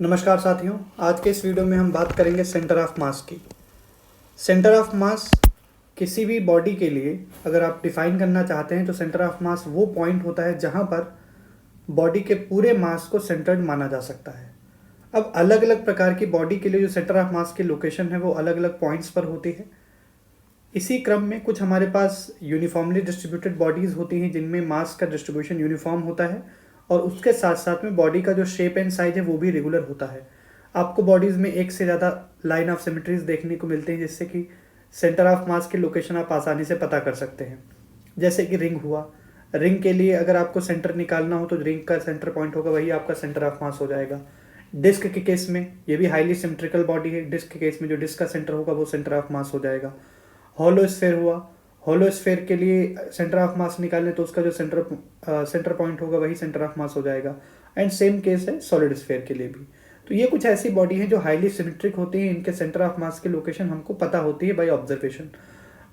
नमस्कार साथियों, आज के इस वीडियो में हम बात करेंगे सेंटर ऑफ मास की। सेंटर ऑफ मास किसी भी बॉडी के लिए अगर आप डिफाइन करना चाहते हैं तो सेंटर ऑफ मास वो पॉइंट होता है जहां पर बॉडी के पूरे मास को सेंटर्ड माना जा सकता है। अब अलग अलग प्रकार की बॉडी के लिए जो सेंटर ऑफ मास की लोकेशन है वो अलग अलग पॉइंट्स पर होती है। इसी क्रम में कुछ हमारे पास यूनिफॉर्मली डिस्ट्रीब्यूटेड बॉडीज़ होती हैं जिनमें मास का डिस्ट्रीब्यूशन यूनिफॉर्म होता है और उसके साथ साथ में बॉडी का जो शेप एंड साइज है वो भी रेगुलर होता है। आपको बॉडीज़ में एक से ज़्यादा लाइन ऑफ सिमेट्रीज देखने को मिलते हैं जिससे कि सेंटर ऑफ मास की लोकेशन आप आसानी से पता कर सकते हैं। जैसे कि रिंग हुआ, रिंग के लिए अगर आपको सेंटर निकालना हो तो रिंग का सेंटर पॉइंट होगा, वही आपका सेंटर ऑफ मास हो जाएगा। डिस्क के केस में ये भी हाईली सिमेट्रिकल बॉडी है, डिस्क के केस में जो डिस्क का सेंटर होगा वो सेंटर ऑफ मास हो जाएगा। हॉलो स्फेयर हुआ, हॉलो स्फेयर के लिए सेंटर ऑफ मास निकालें तो उसका जो सेंटर पॉइंट होगा वही सेंटर ऑफ मास हो जाएगा। एंड सेम केस है सॉलिड स्फेयर के लिए भी। तो ये कुछ ऐसी बॉडी है जो हाईली सिमेट्रिक होती है, इनके सेंटर ऑफ मास की लोकेशन हमको पता होती है बाय ऑब्जर्वेशन।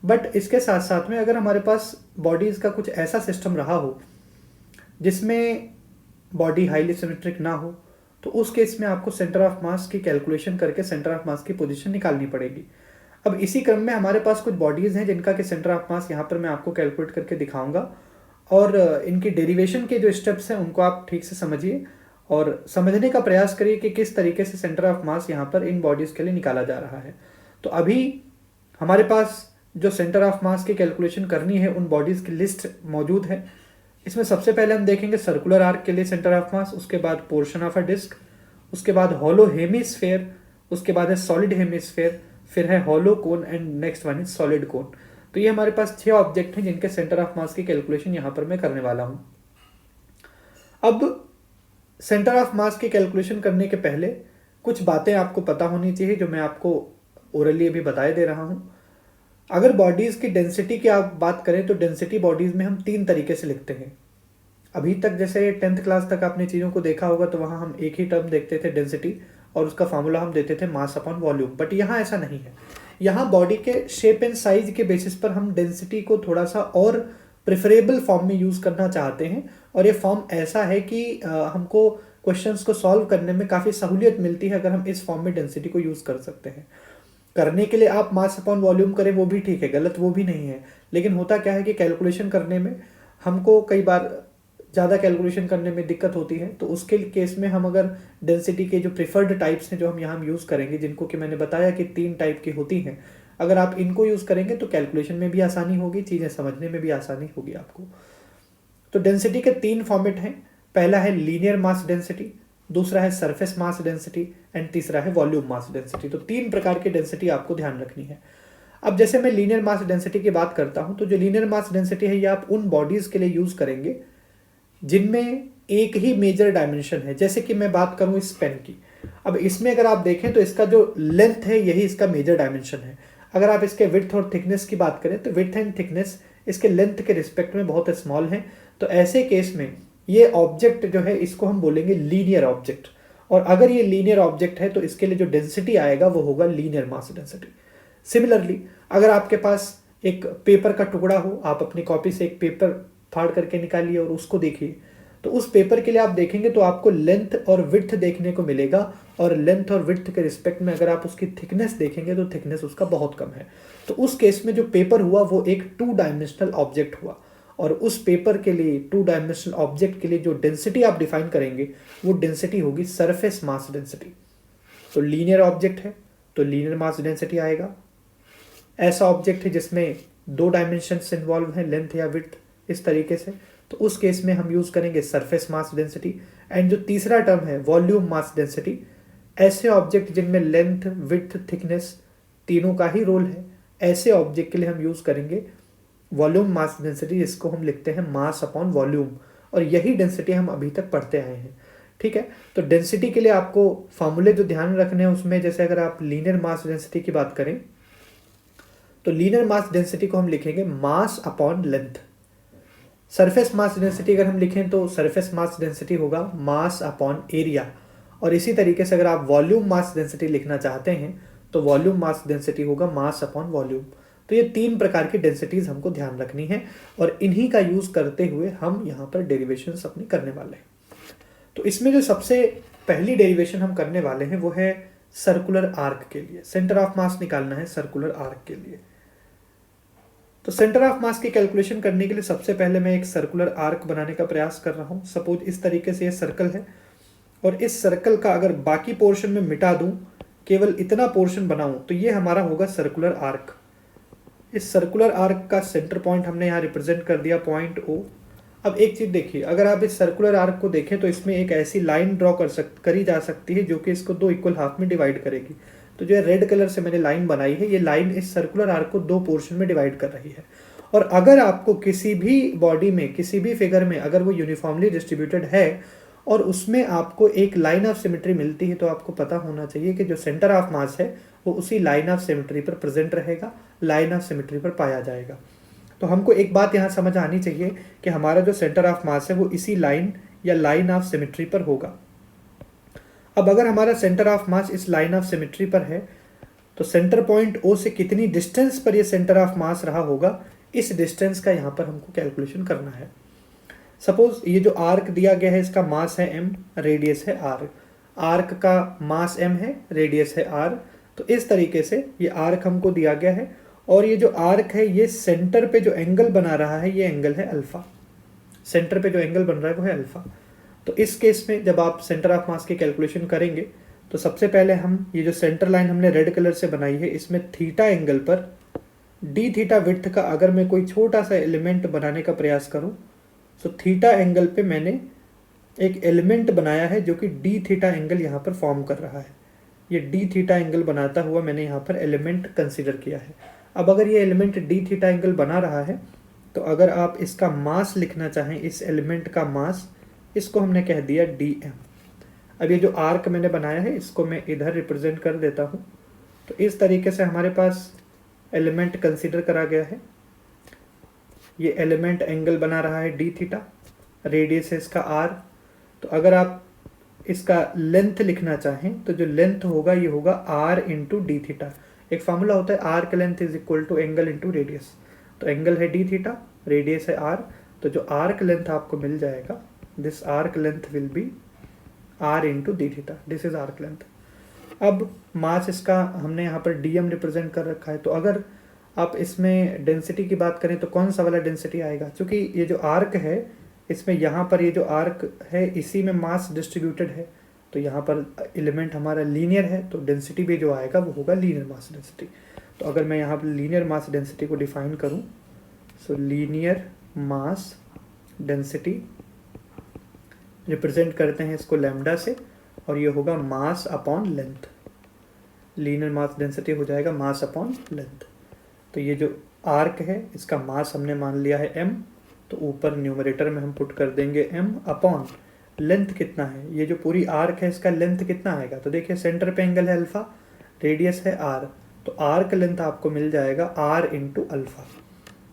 बट इसके साथ साथ में अगर हमारे पास बॉडीज़ का कुछ ऐसा सिस्टम रहा हो जिसमें बॉडी हाईली सिमेट्रिक ना हो तो उस केस में आपको सेंटर ऑफ मास की कैलकुलेशन करके सेंटर ऑफ मास की पोजीशन निकालनी पड़ेगी। अब इसी क्रम में हमारे पास कुछ बॉडीज़ हैं जिनका कि सेंटर ऑफ मास यहाँ पर मैं आपको कैलकुलेट करके दिखाऊंगा और इनकी डेरिवेशन के जो स्टेप्स हैं उनको आप ठीक से समझिए और समझने का प्रयास करिए कि किस तरीके से सेंटर ऑफ मास यहाँ पर इन बॉडीज़ के लिए निकाला जा रहा है। तो अभी हमारे पास जो सेंटर ऑफ मास की कैलकुलेशन करनी है उन बॉडीज़ की लिस्ट मौजूद है। इसमें सबसे पहले हम देखेंगे सर्कुलर आर्क के लिए सेंटर ऑफ मास, उसके बाद पोर्शन ऑफ अ डिस्क, उसके बाद हॉलो हेमिस्फेयर, उसके बाद है सॉलिड हेमिस्फेयर, फिर है hollow cone and next one is solid कोन। तो ये हमारे पास 6 ऑब्जेक्ट हैं जिनके सेंटर ऑफ मास की कैलकुलेशन यहाँ पर मैं करने वाला हूँ। अब सेंटर ऑफ मास की कैलकुलेशन करने के पहले कुछ बातें आपको पता होनी चाहिए जो मैं आपको ओरली अभी बताए दे रहा हूँ। अगर बॉडीज़ की डेंसिटी की आप बात करें तो डेंसिटी बॉडीज़ में हम 3 तरीके से लिखते हैं। अभी तक जैसे 10th क्लास तक आपने चीज़ों को देखा होगा तो वहाँ हम एक ही टर्म देखते थे डेंसिटी और उसका फार्मूला हम देते थे मास अपॉन वॉल्यूम। बट यहाँ ऐसा नहीं है। यहाँ बॉडी के शेप एंड साइज के बेसिस पर हम डेंसिटी को थोड़ा सा और प्रेफरेबल फॉर्म में यूज़ करना चाहते हैं और ये फॉर्म ऐसा है कि हमको क्वेश्चंस को सॉल्व करने में काफ़ी सहूलियत मिलती है अगर हम इस फॉर्म में डेंसिटी को यूज़ कर सकते हैं। करने के लिए आप मास अपॉन वॉल्यूम करें वो भी ठीक है, गलत वो भी नहीं है, लेकिन होता क्या है कि कैलकुलेशन करने में हमको कई बार ज़्यादा कैलकुलेशन करने में दिक्कत होती है। तो उसके केस में हम अगर डेंसिटी के जो प्रिफर्ड टाइप्स हैं जो हम यहाँ यूज़ करेंगे, जिनको कि मैंने बताया कि 3 टाइप की होती हैं, अगर आप इनको यूज़ करेंगे तो कैलकुलेशन में भी आसानी होगी, चीज़ें समझने में भी आसानी होगी आपको। तो डेंसिटी के 3 फॉर्मेट हैं। पहला है लीनियर मास डेंसिटी, दूसरा है सरफेस मास डेंसिटी एंड तीसरा है वॉल्यूम मास डेंसिटी। तो 3 प्रकार की डेंसिटी आपको ध्यान रखनी है। अब जैसे मैं लीनियर मास डेंसिटी की बात करता हूँ तो जो लीनियर मास डेंसिटी है ये आप उन बॉडीज़ के लिए यूज़ करेंगे जिनमें एक ही मेजर डायमेंशन है। जैसे कि मैं बात करूं इस पेन की, अब इसमें अगर आप देखें तो इसका जो लेंथ है यही इसका मेजर डायमेंशन है। अगर आप इसके विड्थ और थिकनेस की बात करें तो विड्थ एंड थिकनेस इसके लेंथ के रिस्पेक्ट में बहुत स्मॉल है। तो ऐसे केस में ये ऑब्जेक्ट जो है इसको हम बोलेंगे लीनियर ऑब्जेक्ट, और अगर ये लीनियर ऑब्जेक्ट है तो इसके लिए जो डेंसिटी आएगा वो होगा लीनियर मास डेंसिटी। सिमिलरली अगर आपके पास एक पेपर का टुकड़ा हो, आप अपनी कॉपी से एक पेपर फाड़ करके निकालिए और उसको देखिए, तो उस पेपर के लिए आप देखेंगे तो आपको लेंथ और विड्थ देखने को मिलेगा, और लेंथ और विड्थ के रिस्पेक्ट में अगर आप उसकी थिकनेस देखेंगे तो थिकनेस उसका बहुत कम है। तो उस केस में जो पेपर हुआ वो एक 2 डायमेंशनल ऑब्जेक्ट हुआ, और उस पेपर के लिए 2 डायमेंशनल ऑब्जेक्ट के लिए जो डेंसिटी आप डिफाइन करेंगे वो डेंसिटी होगी सरफेस मास डेंसिटी। तो लीनियर ऑब्जेक्ट है तो लीनियर मास डेंसिटी आएगा। ऐसा ऑब्जेक्ट है जिसमें 2 डायमेंशंस इन्वॉल्व हैं, लेंथ या विड्थ, इस तरीके से, तो उस केस में हम यूज़ करेंगे सरफेस मास डेंसिटी। एंड जो तीसरा टर्म है वॉल्यूम मास डेंसिटी, ऐसे ऑब्जेक्ट जिनमें लेंथ विड्थ थिकनेस तीनों का ही रोल है, ऐसे ऑब्जेक्ट के लिए हम यूज़ करेंगे वॉल्यूम मास डेंसिटी, जिसको हम लिखते हैं मास अपॉन वॉल्यूम, और यही डेंसिटी हम अभी तक पढ़ते आए हैं। ठीक है, तो डेंसिटी के लिए आपको फॉर्मूले जो ध्यान रखने हैं उसमें, जैसे अगर आप लीनियर मास डेंसिटी की बात करें तो लीनियर मास डेंसिटी को हम लिखेंगे mass upon length. Surface mass density अगर हम लिखें तो सरफेस मास डेंसिटी होगा मास अपॉन एरिया, और इसी तरीके से अगर आप वॉल्यूम मास डेंसिटी लिखना चाहते हैं तो वॉल्यूम मास डेंसिटी होगा मास अपॉन वॉल्यूम। तो ये 3 प्रकार की डेंसिटीज हमको ध्यान रखनी है और इन्हीं का यूज़ करते हुए हम यहाँ पर डेरिवेशंस अपनी करने वाले हैं। तो इसमें जो सबसे पहली डेरिवेशन हम करने वाले हैं वो है सर्कुलर आर्क के लिए। सेंटर ऑफ मास निकालना है सर्कुलर आर्क के लिए। तो सेंटर ऑफ मास की कैलकुलेशन करने के लिए सबसे पहले मैं एक सर्कुलर आर्क बनाने का प्रयास कर रहा हूँ। सपोज इस तरीके से ये सर्कल है और इस सर्कल का अगर बाकी पोर्शन में मिटा दूं, केवल इतना पोर्शन बनाऊं, तो ये हमारा होगा सर्कुलर आर्क। इस सर्कुलर आर्क का सेंटर पॉइंट हमने यहाँ रिप्रेजेंट कर दिया पॉइंट O। अब एक चीज देखिए, अगर आप इस सर्कुलर आर्क को देखें तो इसमें एक ऐसी लाइन ड्रॉ करी जा सकती है जो कि इसको दो इक्वल हाफ में डिवाइड करेगी। तो जो है रेड कलर से मैंने लाइन बनाई है, ये लाइन इस सर्कुलर आर्क को दो पोर्शन में डिवाइड कर रही है। और अगर आपको किसी भी बॉडी में, किसी भी फिगर में अगर वो यूनिफॉर्मली डिस्ट्रीब्यूटेड है और उसमें आपको एक लाइन ऑफ सिमेट्री मिलती है, तो आपको पता होना चाहिए कि जो सेंटर ऑफ मास है वो उसी लाइन ऑफ सिमेट्री पर प्रेजेंट रहेगा, लाइन ऑफ सिमेट्री पर पाया जाएगा। तो हमको एक बात यहाँ समझ आनी चाहिए कि हमारा जो सेंटर ऑफ मास है वो इसी लाइन या लाइन ऑफ सिमेट्री पर होगा। अब अगर हमारा सेंटर ऑफ मास इस लाइन ऑफ सिमेट्री पर है, तो सेंटर पॉइंट O से कितनी डिस्टेंस पर ये सेंटर ऑफ मास रहा होगा, इस डिस्टेंस का यहाँ पर हमको कैलकुलेशन करना है। सपोज ये जो आर्क दिया गया है इसका मास है m, रेडियस है r। आर्क का मास m है, रेडियस है r। तो इस तरीके से ये आर्क हमको दिया गया है और ये जो आर्क है ये सेंटर पे जो एंगल बना रहा है ये एंगल है अल्फा। सेंटर पे जो एंगल बन रहा है वो है अल्फा। तो इस केस में जब आप सेंटर ऑफ मास की कैलकुलेशन करेंगे तो सबसे पहले हम ये जो सेंटर लाइन हमने रेड कलर से बनाई है इसमें थीटा एंगल पर डी थीटा विड्थ का अगर मैं कोई छोटा सा एलिमेंट बनाने का प्रयास करूं, तो थीटा एंगल पे मैंने एक एलिमेंट बनाया है जो कि डी थीटा एंगल यहाँ पर फॉर्म कर रहा है। ये डी थीटा एंगल बनाता हुआ मैंने यहाँ पर एलिमेंट कंसिडर किया है। अब अगर ये एलिमेंट डी थीटा एंगल बना रहा है तो अगर आप इसका मास लिखना चाहें, इस एलिमेंट का मास, इसको हमने कह दिया dm। अब ये जो आर्क मैंने बनाया है इसको मैं इधर रिप्रेजेंट कर देता हूँ। तो इस तरीके से हमारे पास एलिमेंट कंसिडर करा गया है। ये एलिमेंट एंगल बना रहा है डी थीटा, रेडियस है इसका r। तो अगर आप इसका लेंथ लिखना चाहें तो जो लेंथ होगा ये होगा r इंटू डी थीटा। एक फार्मूला होता है arc length is equal to angle into radius. तो एंगल है डी थीटा, रेडियस है r। तो जो आर्क लेंथ आपको मिल जाएगा, this arc length will be r into d theta, this is arc length. अब मास इसका हमने यहाँ पर dm रिप्रेजेंट कर रखा है। तो अगर आप इसमें डेंसिटी की बात करें तो कौन सा वाला डेंसिटी आएगा, क्योंकि ये जो आर्क है इसमें यहाँ पर ये जो आर्क है इसी में मास डिस्ट्रीब्यूटेड है। तो यहाँ पर एलिमेंट हमारा लीनियर है तो डेंसिटी भी जो आएगा वो होगा लीनियर मास डेंसिटी। तो अगर मैं यहाँ पर लीनियर मास डेंसिटी को डिफाइन करूँ, सो लीनियर मास डेंसिटी रिप्रेजेंट करते हैं इसको लैम्डा से और ये होगा mass upon length. Linear mass density हो जाएगा मास अपॉन लेंथ। तो ये जो आर्क है इसका मास हमने मान लिया है m, तो ऊपर न्यूमरेटर में हम पुट कर देंगे m अपॉन लेंथ कितना है। ये जो पूरी आर्क है इसका लेंथ कितना आएगा, तो देखिए सेंटर पे एंगल है अल्फा, रेडियस है r। तो आर्क लेंथ आपको मिल जाएगा r इंटू अल्फा।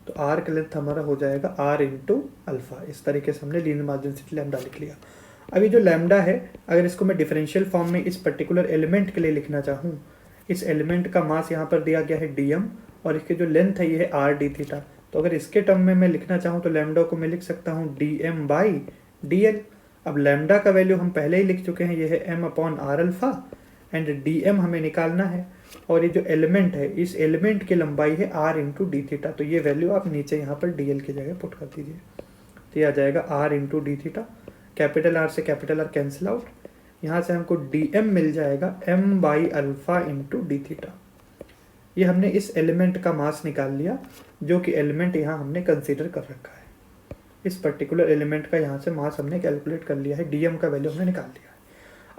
तो आर्क लेंथ हमारा हो जाएगा r इंटू अल्फा। इस तरीके से हमने लीनियर मास डेंसिटी लैम्डा लिख लिया। अभी जो लैम्डा है अगर इसको मैं डिफरेंशियल फॉर्म में इस पर्टिकुलर एलिमेंट के लिए लिखना चाहूँ, इस एलिमेंट का मास यहाँ पर दिया गया है dm और इसकी जो लेंथ है ये है r d थीटा। तो अगर इसके टर्म में मैं लिखना चाहूँ तो लैम्डा को मैं लिख सकता हूँ dm बाई dl। अब लैम्डा का वैल्यू हम पहले ही लिख चुके हैं, ये है m upon r alpha and dm हमें निकालना है। और ये जो एलिमेंट है इस एलिमेंट की लंबाई है r इंटू डी थीटा। तो ये वैल्यू आप नीचे यहाँ पर dl की जगह पुट कर दीजिए, तो ये आ जाएगा r into d theta. Capital R से कैपिटल R कैंसिल आउट, यहाँ से हमको dm मिल जाएगा m by alpha into d theta. ये हमने इस एलिमेंट का मास निकाल लिया जो कि एलिमेंट यहाँ हमने कंसीडर कर रखा है। इस पर्टिकुलर एलिमेंट का यहाँ से मास हमने कैलकुलेट कर लिया है, dm का वैल्यू हमने निकाल लिया है।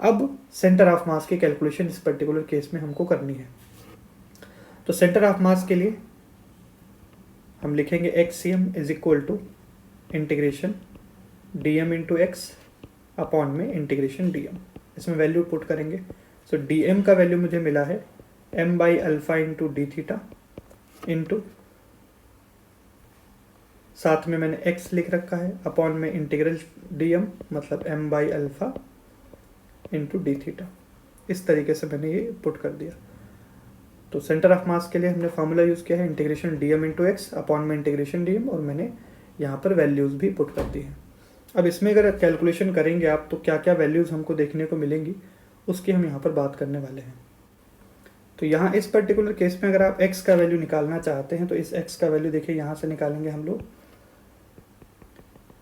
अब सेंटर ऑफ मास की कैलकुलेशन इस पर्टिकुलर केस में हमको करनी है। तो सेंटर ऑफ मास के लिए हम लिखेंगे xcm is equal to integration dm into x upon में इंटीग्रेशन dm। इसमें वैल्यू पुट करेंगे। सो dm का वैल्यू मुझे मिला है m by alpha into d theta into, साथ में मैंने x लिख रखा है, अपॉन में इंटीग्रल dm मतलब m by alpha into d theta. इस तरीके से मैंने ये पुट कर दिया। तो सेंटर ऑफ मास के लिए हमने फार्मूला यूज़ किया है integration dm into x upon में इंटीग्रेशन dm और मैंने यहाँ पर वैल्यूज़ भी पुट कर दी हैं। अब इसमें अगर कैलकुलेशन करेंगे आप तो क्या क्या वैल्यूज़ हमको देखने को मिलेंगी उसकी हम यहाँ पर बात करने वाले हैं। तो यहाँ इस पर्टिकुलर केस में अगर आप x का वैल्यू निकालना चाहते हैं तो इस x का वैल्यू देखिए यहाँ से निकालेंगे हम लोग।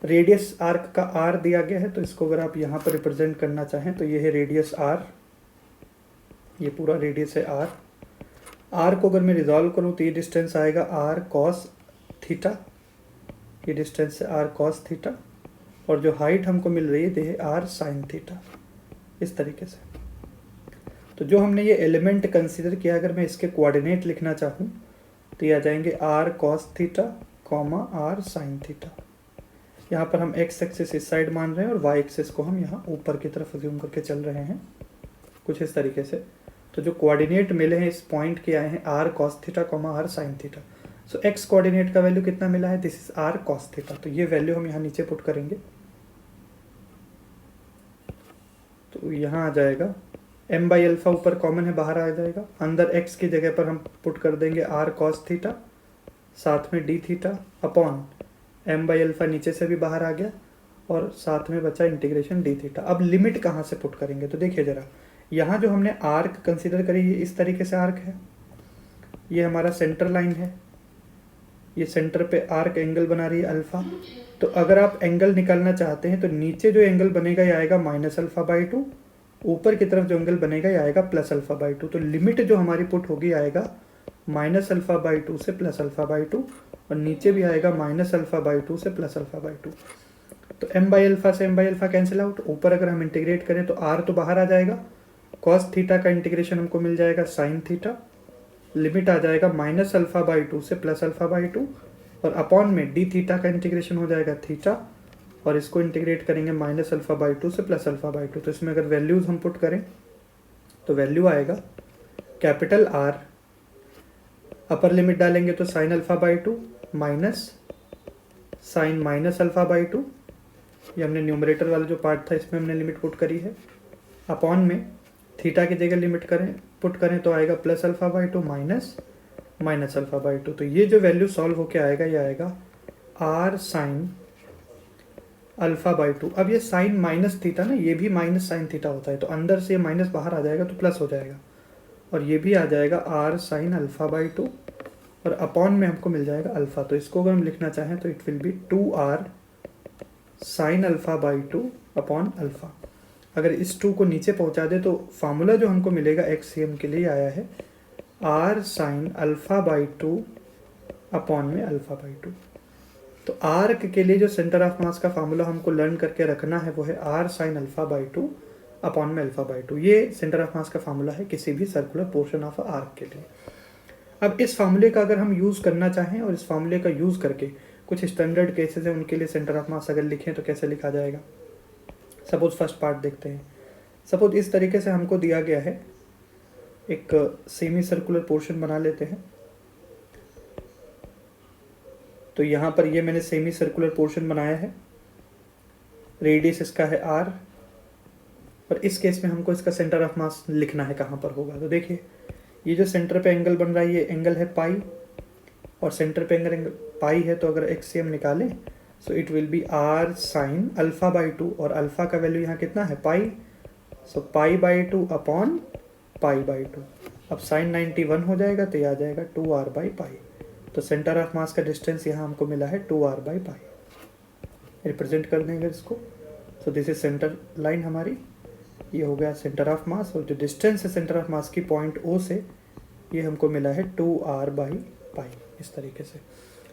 रेडियस आर्क का r दिया गया है, तो इसको अगर आप यहाँ पर रिप्रेजेंट करना चाहें तो ये है रेडियस r, ये पूरा रेडियस है r। r को अगर मैं रिजॉल्व करूँ तो ये डिस्टेंस आएगा r cos थीटा, ये डिस्टेंस है r cos थीटा, और जो हाइट हमको मिल रही है ये है r sin थीटा, इस तरीके से। तो जो हमने ये एलिमेंट कंसीडर किया, अगर मैं इसके कोऑर्डिनेट लिखना चाहूँ तो ये आ जाएंगे r cos theta comma r sin theta. यहाँ पर हम x एक्सिस इस साइड मान रहे हैं और y एक्सिस को हम यहाँ ऊपर की तरफ अज्यूम करके चल रहे हैं, कुछ इस तरीके से। तो जो कोऑर्डिनेट मिले हैं इस पॉइंट के आए हैं r cos theta comma r sin theta. So x coordinate का वैल्यू कितना मिला है, this is r cos theta. तो ये वैल्यू हम यहाँ नीचे पुट करेंगे, तो यहाँ आ जाएगा m बाई अल्फ़ा, ऊपर कॉमन है बाहर आ जाएगा, अंदर x की जगह पर हम पुट कर देंगे r cos थीटा, साथ में d theta upon m by alpha नीचे से भी बाहर आ गया, और साथ में बचा इंटीग्रेशन d थीटा। अब लिमिट कहाँ से पुट करेंगे, तो देखिए ज़रा, यहाँ जो हमने आर्क कंसीडर करी है इस तरीके से आर्क है, ये हमारा सेंटर लाइन है, ये सेंटर पे आर्क एंगल बना रही है अल्फ़ा। तो अगर आप एंगल निकालना चाहते हैं तो नीचे जो एंगल बनेगा ये आएगा माइनस अल्फ़ा बाई टू, ऊपर की तरफ जो एंगल बनेगा ये आएगा प्लस अल्फ़ा बाई टू। तो लिमिट जो हमारी पुट होगी आएगा माइनस अल्फ़ा बाई टू से प्लस अल्फ़ा बाई टू, और नीचे भी आएगा माइनस अल्फ़ा बाई टू से प्लस अल्फ़ा बाई टू। तो m बाई अल्फ़ा से m by alpha cancel out, ऊपर अगर हम इंटीग्रेट करें तो r तो बाहर आ जाएगा, कॉस थीटा का इंटीग्रेशन हमको मिल जाएगा साइन थीटा, लिमिट आ जाएगा माइनस अल्फ़ा बाई टू से प्लस अल्फ़ा बाई टू, और अपॉन में डी थीटा का इंटीग्रेशन हो जाएगा थीटा, और इसको इंटीग्रेट करेंगे माइनस अल्फ़ा बाई टू से प्लस अल्फ़ा बाई टू। तो इसमें अगर वैल्यूज़ हम पुट करें तो वैल्यू आएगा कैपिटल R, अपर लिमिट डालेंगे तो sine alpha by two minus sine minus alpha by two, ये हमने न्यूमरेटर वाला जो पार्ट था इसमें हमने लिमिट पुट करी है, अपॉन में थीटा की जगह लिमिट पुट करें तो आएगा plus alpha by two minus minus alpha by to. तो ये जो वैल्यू सॉल्व होके आएगा ये आएगा r sine alpha by two. अब ये साइन माइनस थीटा ना, ये भी माइनस साइन थीटा होता है, तो अंदर से माइनस बाहर आ जाएगा तो प्लस हो जाएगा, और ये भी आ जाएगा r sine alpha by two, और अपॉन में हमको मिल जाएगा अल्फ़ा। तो इसको अगर हम लिखना चाहें तो it will B 2r sign alpha by two upon alpha. अगर इस 2 को नीचे पहुंचा दे तो फार्मूला जो हमको मिलेगा XCM के लिए आया है r sine alpha by two upon में अल्फ़ा बाई टू। तो आर्क के लिए जो सेंटर ऑफ मास का फार्मूला हमको लर्न करके रखना है वो है r sine alpha by two upon में अल्फ़ा बाई टू। ये सेंटर ऑफ मास का फार्मूला है किसी भी सर्कुलर पोर्शन ऑफ आर्क के लिए। अब इस फार्मूले का अगर हम यूज़ करना चाहें और इस फार्मूले का यूज़ करके कुछ स्टैंडर्ड केसेस हैं उनके लिए सेंटर ऑफ मास अगर लिखें तो कैसे लिखा जाएगा। सपोज फर्स्ट पार्ट देखते हैं। सपोज इस तरीके से हमको दिया गया है, एक सेमी सर्कुलर पोर्शन बना लेते हैं। तो यहाँ पर ये मैंने सेमी सर्कुलर पोर्शन बनाया है, रेडियस इसका है r, और इस केस में हमको इसका सेंटर ऑफ मास लिखना है कहाँ पर होगा। तो देखिए ये जो सेंटर पे एंगल बन रहा है ये एंगल है पाई, और सेंटर पे एंगल पाई है, तो अगर XCM निकालें so it will be r sine alpha by two, और अल्फ़ा का वैल्यू यहाँ कितना है pi, so pi by two upon pi by two. अब साइन 91 हो जाएगा तो ये आ जाएगा 2r बाई पाई। तो सेंटर ऑफ मास का डिस्टेंस यहाँ हमको मिला है 2r बाई पाई। रिप्रेजेंट कर देंगे इसको, so this is centre line हमारी, ये हो गया सेंटर ऑफ मास, और जो डिस्टेंस है सेंटर ऑफ मास की पॉइंट O से ये हमको मिला है 2r बाई पाई, इस तरीके से।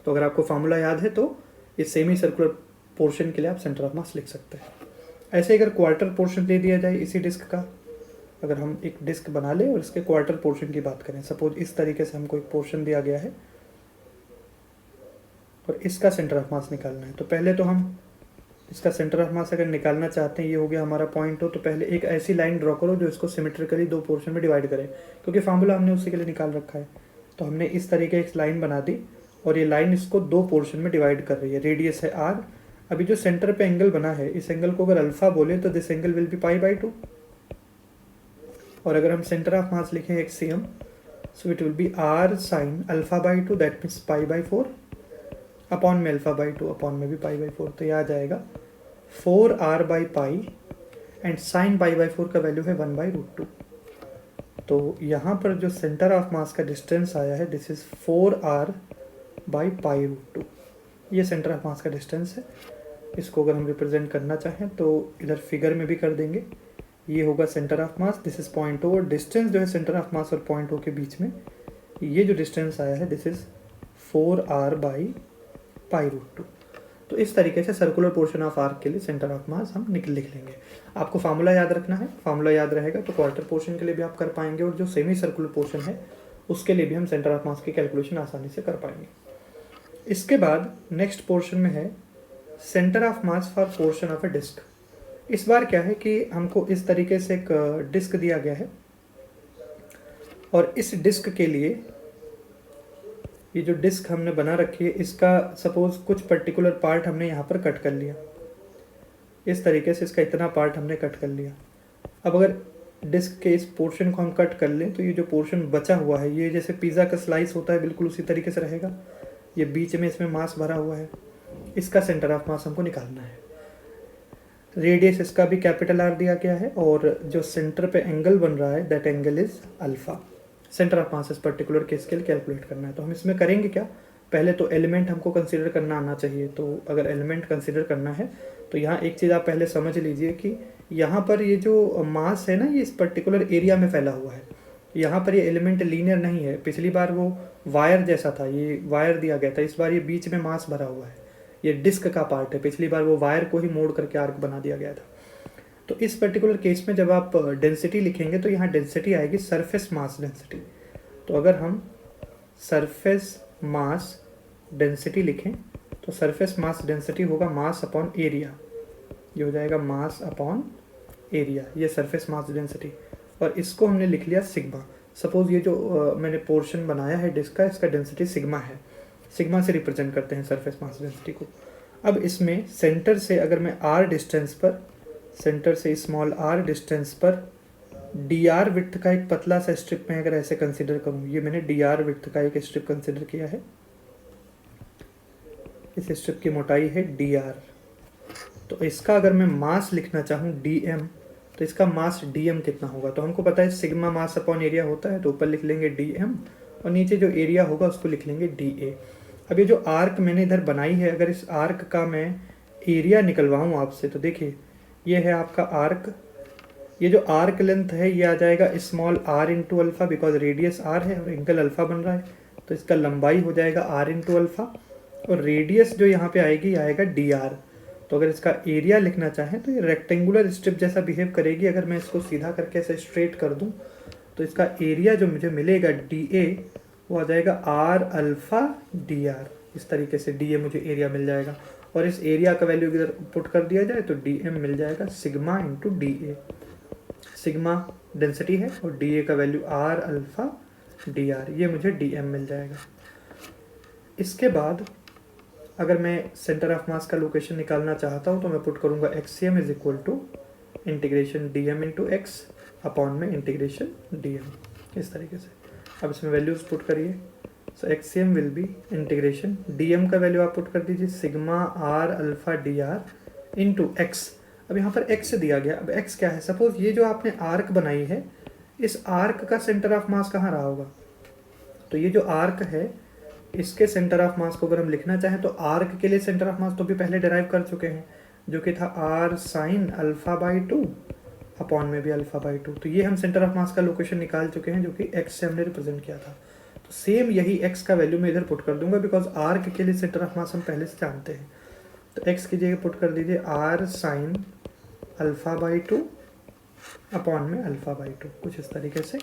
तो अगर आपको फार्मूला याद है तो इस सेमी सर्कुलर पोर्शन के लिए आप सेंटर ऑफ मास लिख सकते हैं। ऐसे अगर क्वार्टर पोर्शन दे दिया जाए इसी डिस्क का, अगर हम एक डिस्क बना लें और इसके क्वार्टर पोर्शन की बात करें, सपोज इस तरीके से हमको एक पोर्शन दिया गया है और इसका सेंटर ऑफ मास निकालना है। तो पहले तो हम इसका सेंटर ऑफ मास अगर निकालना चाहते हैं, ये हो गया हमारा पॉइंट हो, तो पहले एक ऐसी लाइन ड्रॉ करो जो इसको सिमेट्रिकली दो पोर्शन में डिवाइड करे, क्योंकि फार्मूला हमने उसी के लिए निकाल रखा है। तो हमने इस तरीके एक लाइन बना दी और ये लाइन इसको दो पोर्शन में डिवाइड कर रही है, रेडियस है r। अभी जो सेंटर पे एंगल बना है इस एंगल को अगर अल्फा बोले तो this angle will be pi by two, और अगर हम सेंटर ऑफ मास लिखें XCM so it will be r sine alpha by two, that means pi by four, upon में अल्फा बाई टू, अपॉन में भी पाई बाई फोर। तो यह आ जाएगा 4r/पाई एंड साइन पाई/4 का वैल्यू है 1/√2। तो यहाँ पर जो सेंटर ऑफ मास का डिस्टेंस आया है दिस इज 4r/पाई√2। ये सेंटर ऑफ मास का डिस्टेंस है। इसको अगर हम रिप्रेजेंट करना चाहें तो इधर फिगर में भी कर देंगे। ये होगा centre of mass, this is point O, और डिस्टेंस जो है सेंटर ऑफ मास और पॉइंट ओ के बीच में, ये जो डिस्टेंस आया है दिस इज 4r/पाई√2। तो इस तरीके से सर्कुलर पोर्शन ऑफ आर्क के लिए सेंटर ऑफ मास हम लिख लेंगे। आपको फार्मूला याद रखना है, फार्मूला याद रहेगा तो क्वार्टर पोर्शन के लिए भी आप कर पाएंगे, और जो सेमी सर्कुलर पोर्शन है उसके लिए भी हम सेंटर ऑफ मास की कैलकुलेशन आसानी से कर पाएंगे। इसके बाद नेक्स्ट पोर्शन में है centre of mass for portion of a disc. इस बार क्या है कि हमको इस तरीके से एक डिस्क दिया गया है, और इस डिस्क के लिए ये जो डिस्क हमने बना रखी है इसका सपोज कुछ पर्टिकुलर पार्ट हमने यहाँ पर कट कर लिया, इस तरीके से इसका इतना पार्ट हमने कट कर लिया। अब अगर डिस्क के इस पोर्शन को हम कट कर लें तो ये जो पोर्शन बचा हुआ है, ये जैसे पिज़्ज़ा का स्लाइस होता है बिल्कुल उसी तरीके से रहेगा। ये बीच में इसमें मास भरा हुआ है, इसका सेंटर ऑफ मास हमको निकालना है। रेडियस इसका भी कैपिटल आर दिया गया है, और जो सेंटर पे एंगल बन रहा है that angle is alpha. Centre of मास इस पर्टिकुलर केस के लिए कैलकुलेट करना है। तो हम इसमें करेंगे क्या, पहले तो एलिमेंट हमको कंसीडर करना आना चाहिए। तो अगर एलिमेंट कंसीडर करना है तो यहाँ एक चीज़ आप पहले समझ लीजिए कि यहाँ पर ये जो मास है ना, ये इस पर्टिकुलर एरिया में फैला हुआ है। यहाँ पर ये एलिमेंट लीनियर नहीं है। पिछली बार वो वायर जैसा था, ये वायर दिया गया था, इस बार ये बीच में मास भरा हुआ है, ये डिस्क का पार्ट है। पिछली बार वो वायर को ही मोड़ करके आर्क बना दिया गया था। तो इस पर्टिकुलर केस में जब आप डेंसिटी लिखेंगे तो यहाँ डेंसिटी आएगी सरफेस मास डेंसिटी। तो अगर हम सरफेस मास डेंसिटी लिखें तो सरफेस मास डेंसिटी होगा मास अपॉन एरिया, ये हो जाएगा मास अपॉन एरिया, ये सरफेस मास डेंसिटी। और इसको हमने लिख लिया सिग्मा। सपोज ये जो मैंने पोर्शन बनाया है डिस्क का, इसका डेंसिटी सिग्मा है, सिग्मा से रिप्रेजेंट करते हैं सरफेस मास डेंसिटी को। अब इसमें सेंटर से अगर मैं आर डिस्टेंस पर, सेंटर से स्मॉल आर डिस्टेंस पर डी आर विड्थ का एक पतला सा स्ट्रिप में अगर ऐसे कंसीडर करूँ, ये मैंने डी आर विड्थ का एक स्ट्रिप कंसीडर किया है, इस स्ट्रिप की मोटाई है डी आर। तो इसका अगर मैं मास लिखना चाहूँ डी एम, तो इसका मास डी एम कितना होगा, तो हमको पता है सिग्मा मास अपॉन एरिया होता है, तो ऊपर लिख लेंगे डी एम और नीचे जो एरिया होगा उसको लिख लेंगे डी ए। अब ये जो आर्क मैंने इधर बनाई है, अगर इस आर्क का मैं एरिया निकलवाऊँ आपसे तो देखिए ये है आपका आर्क। ये जो आर्क लेंथ है ये आ जाएगा small r into alpha, because radius r है और एंगल अल्फ़ा बन रहा है, तो इसका लंबाई हो जाएगा आर इंटू अल्फ़ा, और रेडियस जो यहाँ पे आएगी आएगा डी आर। तो अगर इसका एरिया लिखना चाहें तो ये रेक्टेंगुलर स्ट्रिप जैसा बिहेव करेगी। अगर मैं इसको सीधा करके ऐसे स्ट्रेट कर दूँ तो इसका एरिया जो मुझे मिलेगा डी ए वो आ जाएगा आर अल्फ़ा डी आर। इस तरीके से डी ए मुझे एरिया मिल जाएगा, और इस एरिया का वैल्यू इधर पुट कर दिया जाए तो डी एम मिल जाएगा sigma into d a. Sigma density है और डी ए का value r alpha d r, ये मुझे डी एम मिल जाएगा। इसके बाद अगर मैं सेंटर ऑफ मास का लोकेशन निकालना चाहता हूँ तो मैं पुट करूँगा x c m is equal to integration d m into x upon में इंटीग्रेशन डी एम, इस तरीके से। अब इसमें वैल्यूज पुट करिए, so x c m will be integration d m का वैल्यू आप पुट कर दीजिए sigma r alpha d r into x. अब यहाँ पर x दिया गया, अब x क्या है, सपोज ये जो आपने आर्क बनाई है इस आर्क का सेंटर ऑफ मास कहाँ रहा होगा, तो ये जो आर्क है इसके सेंटर ऑफ मास को अगर हम लिखना चाहें तो आर्क के लिए सेंटर ऑफ मास तो भी पहले डिराइव कर चुके हैं, जो कि था r sine alpha by two upon में भी अल्फ़ा बाई टू। तो ये हम सेंटर ऑफ मास का लोकेशन निकाल चुके हैं जो कि x से हमने रिप्रेजेंट किया था। तो सेम यही x का वैल्यू मैं इधर पुट कर दूंगा, बिकॉज आर्क के लिए सेंटर ऑफ मास हम पहले से जानते हैं। तो x की जगह पुट कर दीजिए r sine alpha by two upon में अल्फ़ा बाई टू, कुछ इस तरीके से।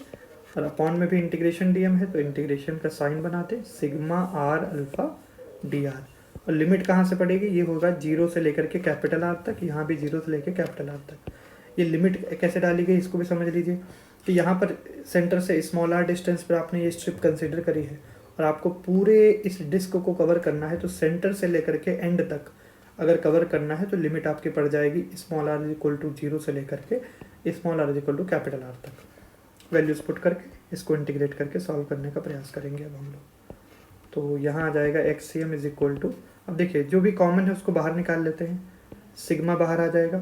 और अपॉन में भी इंटीग्रेशन डी एम है तो इंटीग्रेशन का साइन बनाते sigma r alpha d r. और लिमिट कहाँ से पड़ेगी, ये होगा जीरो से लेकर के कैपिटल आर तक, यहाँ भी जीरो से लेकर कैपिटल आर तक। ये लिमिट कैसे डाली गई इसको भी समझ लीजिए कि यहाँ पर सेंटर से स्मॉल आर डिस्टेंस पर आपने ये स्ट्रिप कंसिडर करी है और आपको पूरे इस डिस्क को कवर करना है, तो सेंटर से लेकर के एंड तक अगर कवर करना है तो लिमिट आपकी पड़ जाएगी small r equal to zero से लेकर के small r equal to capital r तक। वैल्यूज पुट करके इसको इंटीग्रेट करके सॉल्व करने का प्रयास करेंगे अब हम लोग। तो यहाँ आ जाएगा x c m is equal to, अब देखिए जो भी कॉमन है उसको बाहर निकाल लेते हैं। सिग्मा बाहर आ जाएगा,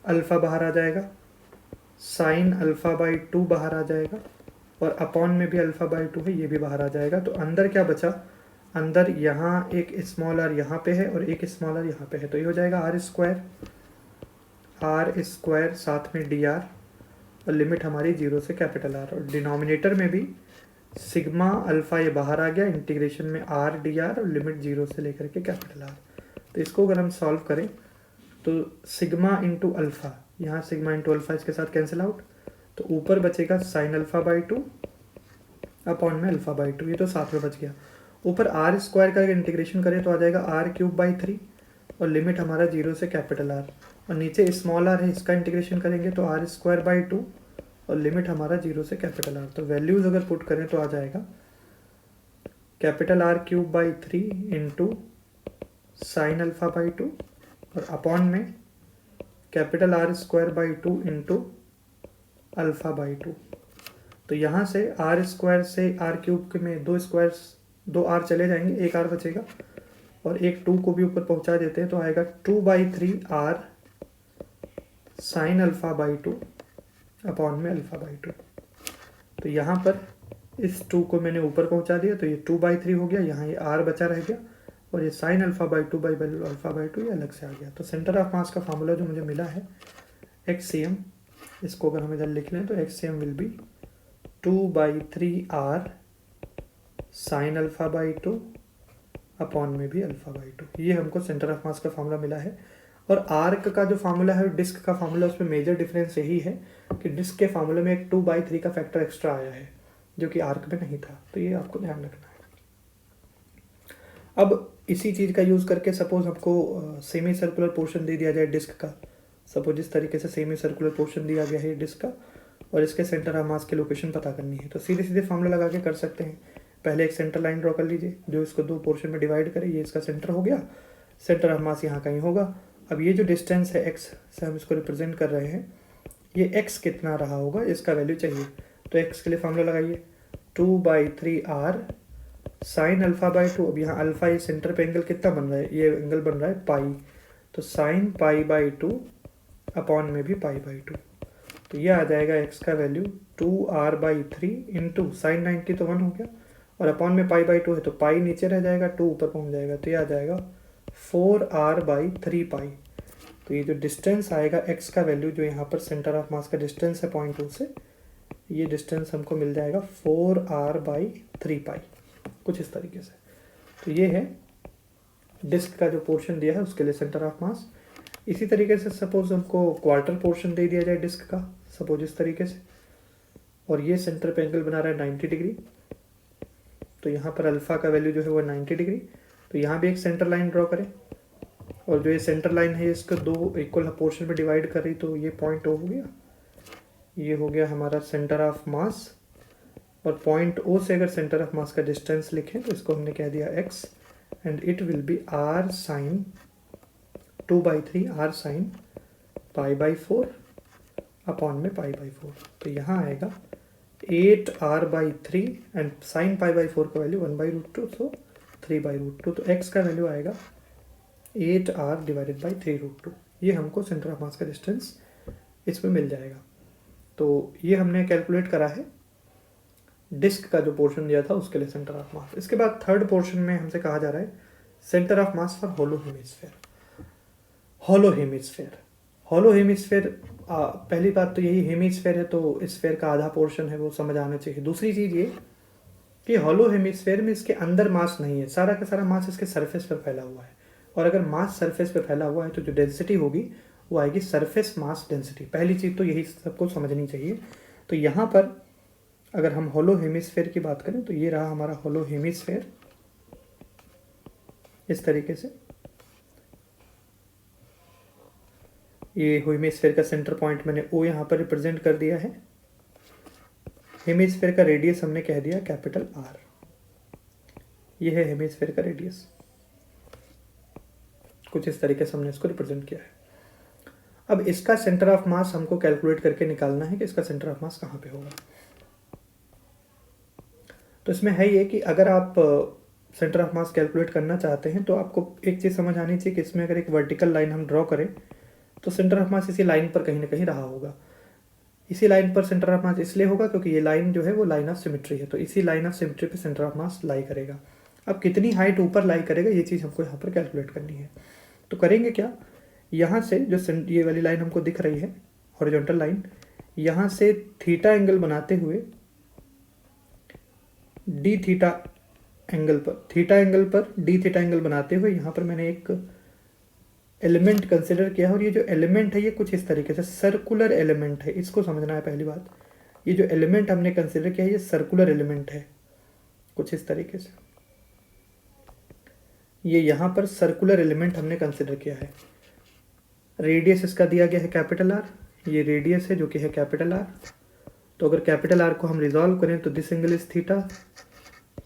अल्फ़ा बाहर आ जाएगा, साइन अल्फ़ा बाई 2 बाहर आ जाएगा, और अपॉन में भी अल्फ़ा बाई 2 है, ये भी बाहर आ जाएगा। तो अंदर क्या बचा, अंदर यहाँ एक स्मॉल आर यहाँ पे है और एक स्मॉल आर यहाँ पे है, तो ये हो जाएगा आर स्क्वायर साथ में डी आर, और लिमिट हमारी 0 से कैपिटल आर, और डिनोमिनेटर में भी सिग्मा अल्फ़ा ये बाहर आ गया, इंटीग्रेशन में आर डी आर, और लिमिट 0 से लेकर के कैपिटल आर। तो इसको अगर हम सॉल्व करें तो सिग्मा इंटू अल्फ़ा, यहाँ सिग्मा इंटू अल्फ़ा इसके साथ कैंसिल आउट, तो ऊपर बचेगा साइन अल्फ़ा बाई 2 अपॉन में अल्फ़ा बाई 2, ये तो साथ में बच गया। ऊपर आर स्क्वायर का इंटीग्रेशन करें तो आ जाएगा आर क्यूब बाई 3, और लिमिट हमारा 0 से कैपिटल आर, और नीचे स्मॉल आर है, इसका इंटीग्रेशन करेंगे तो आर स्क्वायर बाई 2, और लिमिट हमारा 0 से कैपिटल आर। तो वैल्यूज़ अगर पुट करें तो आ जाएगा capital R cube by 3 into sine alpha by 2, और अपॉन में capital R square by 2 into alpha by 2। तो यहाँ से आर स्क्वायर से आर क्यूब में दो आर चले जाएंगे, एक आर बचेगा, और एक 2 को भी ऊपर पहुँचा देते हैं तो आएगा 2/3 r sine alpha by 2 upon में अल्फ़ा बाई 2। तो यहाँ पर इस 2 को मैंने ऊपर पहुँचा दिया, तो ये 2/3 हो गया, यहाँ ये आर बचा रह गया, और ये sign alpha by 2 by alpha by 2 ये अलग से आ गया। तो सेंटर ऑफ मास का फार्मूला जो मुझे मिला है XCM, इसको अगर हम इधर लिख लें तो XCM will be 2/3 r sine alpha by 2 upon में भी अल्फ़ा बाई 2, ये हमको सेंटर ऑफ मास का फार्मूला मिला है। और आर्क का जो फार्मूला है, डिस्क का फार्मूला, उसमें मेजर डिफरेंस यही है कि डिस्क के फार्मूले में एक 2/3 का फैक्टर एक्स्ट्रा आया है जो कि आर्क में नहीं था, तो ये आपको ध्यान रखना है। अब इसी चीज़ का यूज़ करके सपोज हमको सेमी सर्कुलर पोर्शन दे दिया जाए डिस्क का, सपोज इस तरीके से सेमी सर्कुलर पोर्शन दिया गया है डिस्क का, और इसके सेंटर ऑफ मास की लोकेशन पता करनी है, तो सीधे सीधे फार्मूला लगा के कर सकते हैं। पहले एक सेंटर लाइन ड्रॉ कर लीजिए जो इसको 2 पोर्शन में डिवाइड करे, ये इसका सेंटर हो गया, सेंटर ऑफ मास यहाँ कहीं होगा। अब ये जो डिस्टेंस है x से हम इसको रिप्रेजेंट कर रहे हैं, ये x कितना रहा होगा इसका वैल्यू चाहिए, तो x के लिए फार्मूला लगाइए 2/3 आर साइन अल्फ़ा बाई 2। अब यहाँ अल्फ़ा ये सेंटर पे एंगल कितना बन रहा है, ये एंगल बन रहा है पाई, तो साइन पाई बाई 2 अपॉन में भी पाई बाई 2, तो ये आ जाएगा x का वैल्यू 2r/3 इंटू साइन 90 तो 1 हो गया, और अपॉन में पाई बाई 2 है तो पाई नीचे रह जाएगा, 2 ऊपर पहुँच जाएगा, तो ये आ जाएगा 4r/3 पाई। तो ये जो डिस्टेंस आएगा x का वैल्यू, जो यहाँ पर सेंटर ऑफ मास का डिस्टेंस है पॉइंट 2 से, ये डिस्टेंस हमको मिल जाएगा 4r/3 पाई, कुछ इस तरीके से। तो ये है डिस्क का जो पोर्शन दिया है उसके लिए सेंटर ऑफ मास। इसी तरीके से सपोज हमको क्वार्टर पोर्शन दे दिया जाए डिस्क का, सपोज इस तरीके से, और ये सेंटर पे एंगल बना रहा है 90 डिग्री, तो यहाँ पर अल्फ़ा का वैल्यू जो है वो 90 डिग्री, तो यहाँ भी एक सेंटर लाइन ड्रॉ करें, और जो ये सेंटर लाइन है इसको 2 इक्वल पोर्शन में डिवाइड कर रही, तो ये पॉइंट O हो गया, ये हो गया हमारा सेंटर ऑफ मास। और पॉइंट O से अगर सेंटर ऑफ मास का डिस्टेंस लिखें तो इसको हमने कह दिया x, and it will be r sine 2/3 r sine pi by 4 upon में पाई बाई 4, तो यहाँ आएगा 8r/3 and sign pi by 4 का वैल्यू 1/√2, सो 3/√2, तो x का वैल्यू आएगा 8r डिवाइडेड बाई 3√2। ये हमको सेंटर ऑफ मास का डिस्टेंस इसमें मिल जाएगा। तो ये हमने कैलकुलेट करा है डिस्क का जो पोर्शन दिया था उसके लिए सेंटर ऑफ मास। इसके बाद थर्ड पोर्शन में हमसे कहा जा रहा है centre of mass for hollow hemisphere. Hollow hemisphere पहली बात तो यही, हेमिस्फेयर है तो स्फेयर का आधा पोर्शन है, वो समझ आना चाहिए। दूसरी चीज़ ये कि होलो हेमिस्फेयर में इसके अंदर मास नहीं है, सारा का सारा मास इसके सरफेस पर फैला हुआ है, और अगर मास सरफेस पर फैला हुआ है तो जो डेंसिटी होगी वो आएगी सरफेस मास डेंसिटी। पहली चीज़ तो यही सबको समझनी चाहिए। तो यहाँ पर अगर हम होलो हेमिस्फेयर की बात करें तो ये रहा हमारा होलो हेमिस्फेयर इस तरीके से, ये हेमिस्फेयर का सेंटर पॉइंट मैंने O यहाँ पर रिप्रेजेंट कर दिया है। हेमिस्फेयर का रेडियस हमने कह दिया कैपिटल R, ये है हेमिस्फेयर का रेडियस, कुछ इस तरीके से हमने इसको रिप्रेजेंट किया है। अब इसका सेंटर ऑफ मास हमको कैलकुलेट करके निकालना है कि इसका सेंटर ऑफ मास कहाँ पे होगा। तो इसमें है ये कि अगर आप सेंटर ऑफ मास कैलकुलेट करना चाहते हैं तो आपको एक चीज़ समझ आनी चाहिए कि इसमें अगर एक वर्टिकल लाइन हम ड्रॉ करें तो सेंटर ऑफ मास इसी लाइन पर कहीं ना कहीं रहा होगा। इसी लाइन पर सेंटर ऑफ मास इसलिए होगा क्योंकि ये लाइन जो है वो लाइन ऑफ सिमेट्री है, तो इसी लाइन ऑफ सिमेट्री पे सेंटर ऑफ मास लाई करेगा। अब कितनी हाइट ऊपर लाई करेगा ये चीज़ हमको यहाँ पर कैलकुलेट करनी है। तो करेंगे क्या, यहाँ से जो ये वाली लाइन हमको दिख रही है हॉरिजॉन्टल लाइन, यहाँ से थीटा एंगल बनाते हुए डी थीटा एंगल पर डी थीटा एंगल बनाते हुए यहाँ पर मैंने एक एलिमेंट कंसिडर किया है। और ये जो एलिमेंट है ये कुछ इस तरीके से सर्कुलर एलिमेंट है, इसको समझना है पहली बात। ये जो एलिमेंट हमने कंसिडर किया है ये सर्कुलर एलिमेंट है कुछ इस तरीके से। ये यहाँ पर सर्कुलर एलिमेंट हमने कंसिडर किया है। रेडियस इसका दिया गया है कैपिटल आर, ये रेडियस है जो कि है कैपिटल आर। तो अगर कैपिटल आर को हम रिजॉल्व करें तो दिस एंगल इज थीटा।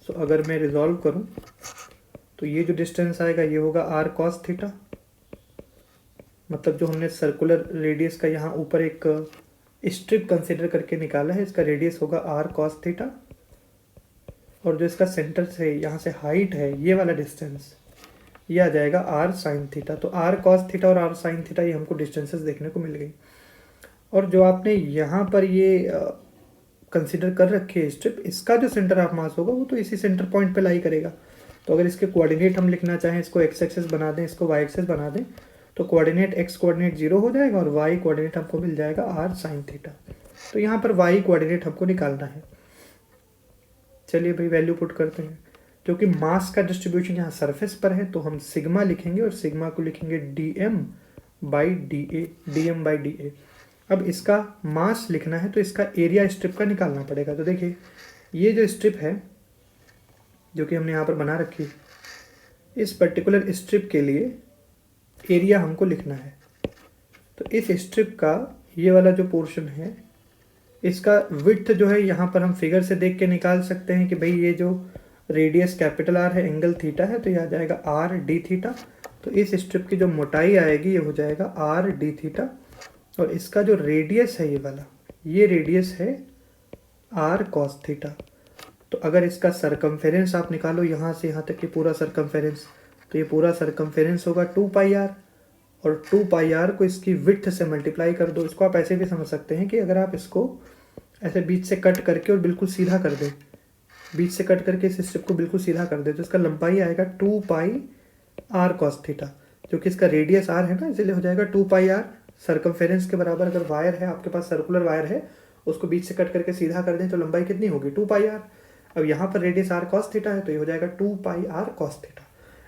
सो अगर मैं रिजॉल्व करूं तो ये जो डिस्टेंस आएगा ये होगा आर कॉस थीटा। मतलब जो हमने सर्कुलर रेडियस का यहाँ ऊपर एक स्ट्रिप कंसिडर करके निकाला है, इसका रेडियस होगा आर कॉस थीटा। और जो इसका सेंटर से यहाँ से हाइट है ये वाला डिस्टेंस ये आ जाएगा आर साइन थीटा। तो आर कॉस थीटा और आर साइन थीटा ये हमको डिस्टेंसेस देखने को मिल गई। और जो आपने यहाँ पर ये कंसिडर कर रखी है स्ट्रिप, इसका जो सेंटर ऑफ मास होगा वो तो इसी सेंटर पॉइंट पे लाई करेगा। तो अगर इसके कोऑर्डिनेट हम लिखना चाहें, इसको एक्स एक्सेस बना दें, इसको वाई एक्सेस बना दें, तो कोऑर्डिनेट एक्स कोऑर्डिनेट 0 हो जाएगा और वाई कोऑर्डिनेट हमको मिल जाएगा आर साइन थीटा। तो यहाँ पर वाई कोऑर्डिनेट हमको निकालना है। चलिए भाई वैल्यू पुट करते हैं। क्योंकि मास का डिस्ट्रीब्यूशन यहाँ सरफेस पर है तो हम सिग्मा लिखेंगे और सिग्मा को लिखेंगे dm/da। अब इसका मास लिखना है तो इसका एरिया स्ट्रिप का निकालना पड़ेगा। तो देखिए ये जो स्ट्रिप है जो कि हमने यहाँ पर बना रखी है, इस पर्टिकुलर स्ट्रिप के लिए एरिया हमको लिखना है। तो इस स्ट्रिप का ये वाला जो पोर्शन है इसका विड्थ जो है यहाँ पर हम फिगर से देख के निकाल सकते हैं कि भाई ये जो रेडियस कैपिटल आर है, एंगल थीटा है, तो ये आ जाएगा आर डी थीटा। तो इस स्ट्रिप की जो मोटाई आएगी ये हो जाएगा आर डी थीटा। और इसका जो रेडियस है ये वाला, ये रेडियस है आर कॉस थीटा। तो अगर इसका सरकमफेरेंस आप निकालो यहाँ से यहाँ तक कि पूरा सरकमफेरेंस, तो ये पूरा सरकमफेरेंस होगा 2 पाई आर। और 2 पाई आर को इसकी विड्थ से मल्टीप्लाई कर दो। इसको आप ऐसे भी समझ सकते हैं कि अगर आप इसको ऐसे बीच से कट करके और बिल्कुल सीधा कर दें, बीच से कट करके इस स्ट्रिप को बिल्कुल सीधा कर दे तो इसका लंबाई आएगा 2 पाई आर कॉस थीटा। जो कि इसका रेडियस आर है ना, इसलिए हो जाएगा 2 पाई आर सरकमफेरेंस के बराबर। अगर वायर है आपके पास, सर्कुलर वायर है, उसको बीच से कट करके सीधा कर दें तो लंबाई कितनी होगी 2 पाई आर। अब यहाँ पर रेडियस आर कॉस थीटा है तो ये हो जाएगा 2 pi are cos theta.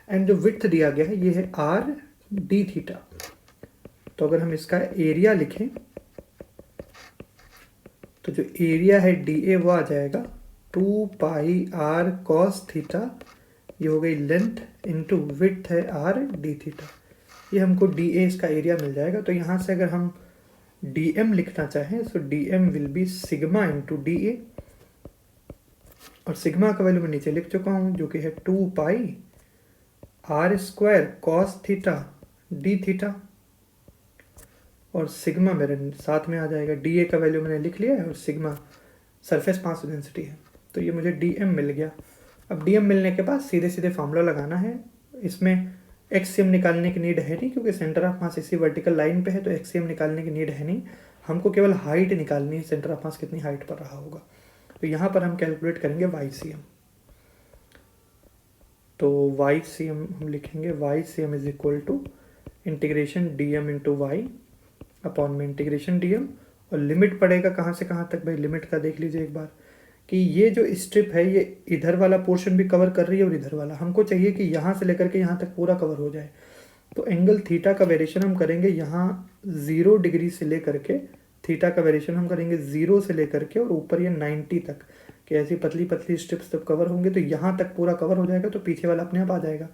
And जो विड्थ दिया गया है ये है आर डी थीटा। तो अगर हम इसका एरिया लिखें तो जो एरिया है डी ए वो आ जाएगा 2 पाई आर कॉस थीटा। ये हो गई लेंथ इंटू विड्थ है आर डी थीटा। ये हमको डी ए इसका एरिया मिल जाएगा। तो यहाँ से अगर हम डी एम लिखना चाहें तो d m will be sigma into d a. और सिग्मा का वैल्यू मैं नीचे लिख चुका हूँ जो कि है 2 pi r square cos theta d theta. और सिग्मा मेरे साथ में आ जाएगा, डी ए का वैल्यू मैंने लिख लिया है और सिग्मा सरफेस मास डेंसिटी है। तो ये मुझे डी एम मिल गया। अब डी एम मिलने के बाद सीधे सीधे फार्मूला लगाना है। इसमें एक्ससीएम निकालने की नीड है नहीं क्योंकि सेंटर ऑफ मास इसी वर्टिकल लाइन पे है, तो एक्ससीएम निकालने की नीड है नहीं। हमको केवल हाइट निकालनी है, सेंटर ऑफ मास कितनी हाइट पर रहा होगा। तो यहाँ पर हम कैलकुलेट करेंगे वाई सी एम। तो वाई सी एम हम लिखेंगे, y c m is equal to integration d m into y upon में इंटीग्रेशन डी एम। और लिमिट पड़ेगा कहाँ से कहाँ तक, भाई लिमिट का देख लीजिए एक बार कि ये जो स्ट्रिप है ये इधर वाला पोर्शन भी कवर कर रही है और इधर वाला। हमको चाहिए कि यहाँ से लेकर के यहाँ तक पूरा कवर हो जाए। तो एंगल थीटा का वेरिएशन हम करेंगे यहाँ 0 डिग्री से लेकर के, थीटा का वेरिएशन हम करेंगे 0 से लेकर के और ऊपर ये 90 तक, कि ऐसी पतली पतली स्ट्रिप्स जब कवर होंगे तो यहाँ तक पूरा कवर हो जाएगा तो पीछे वाला अपने आप आ जाएगा।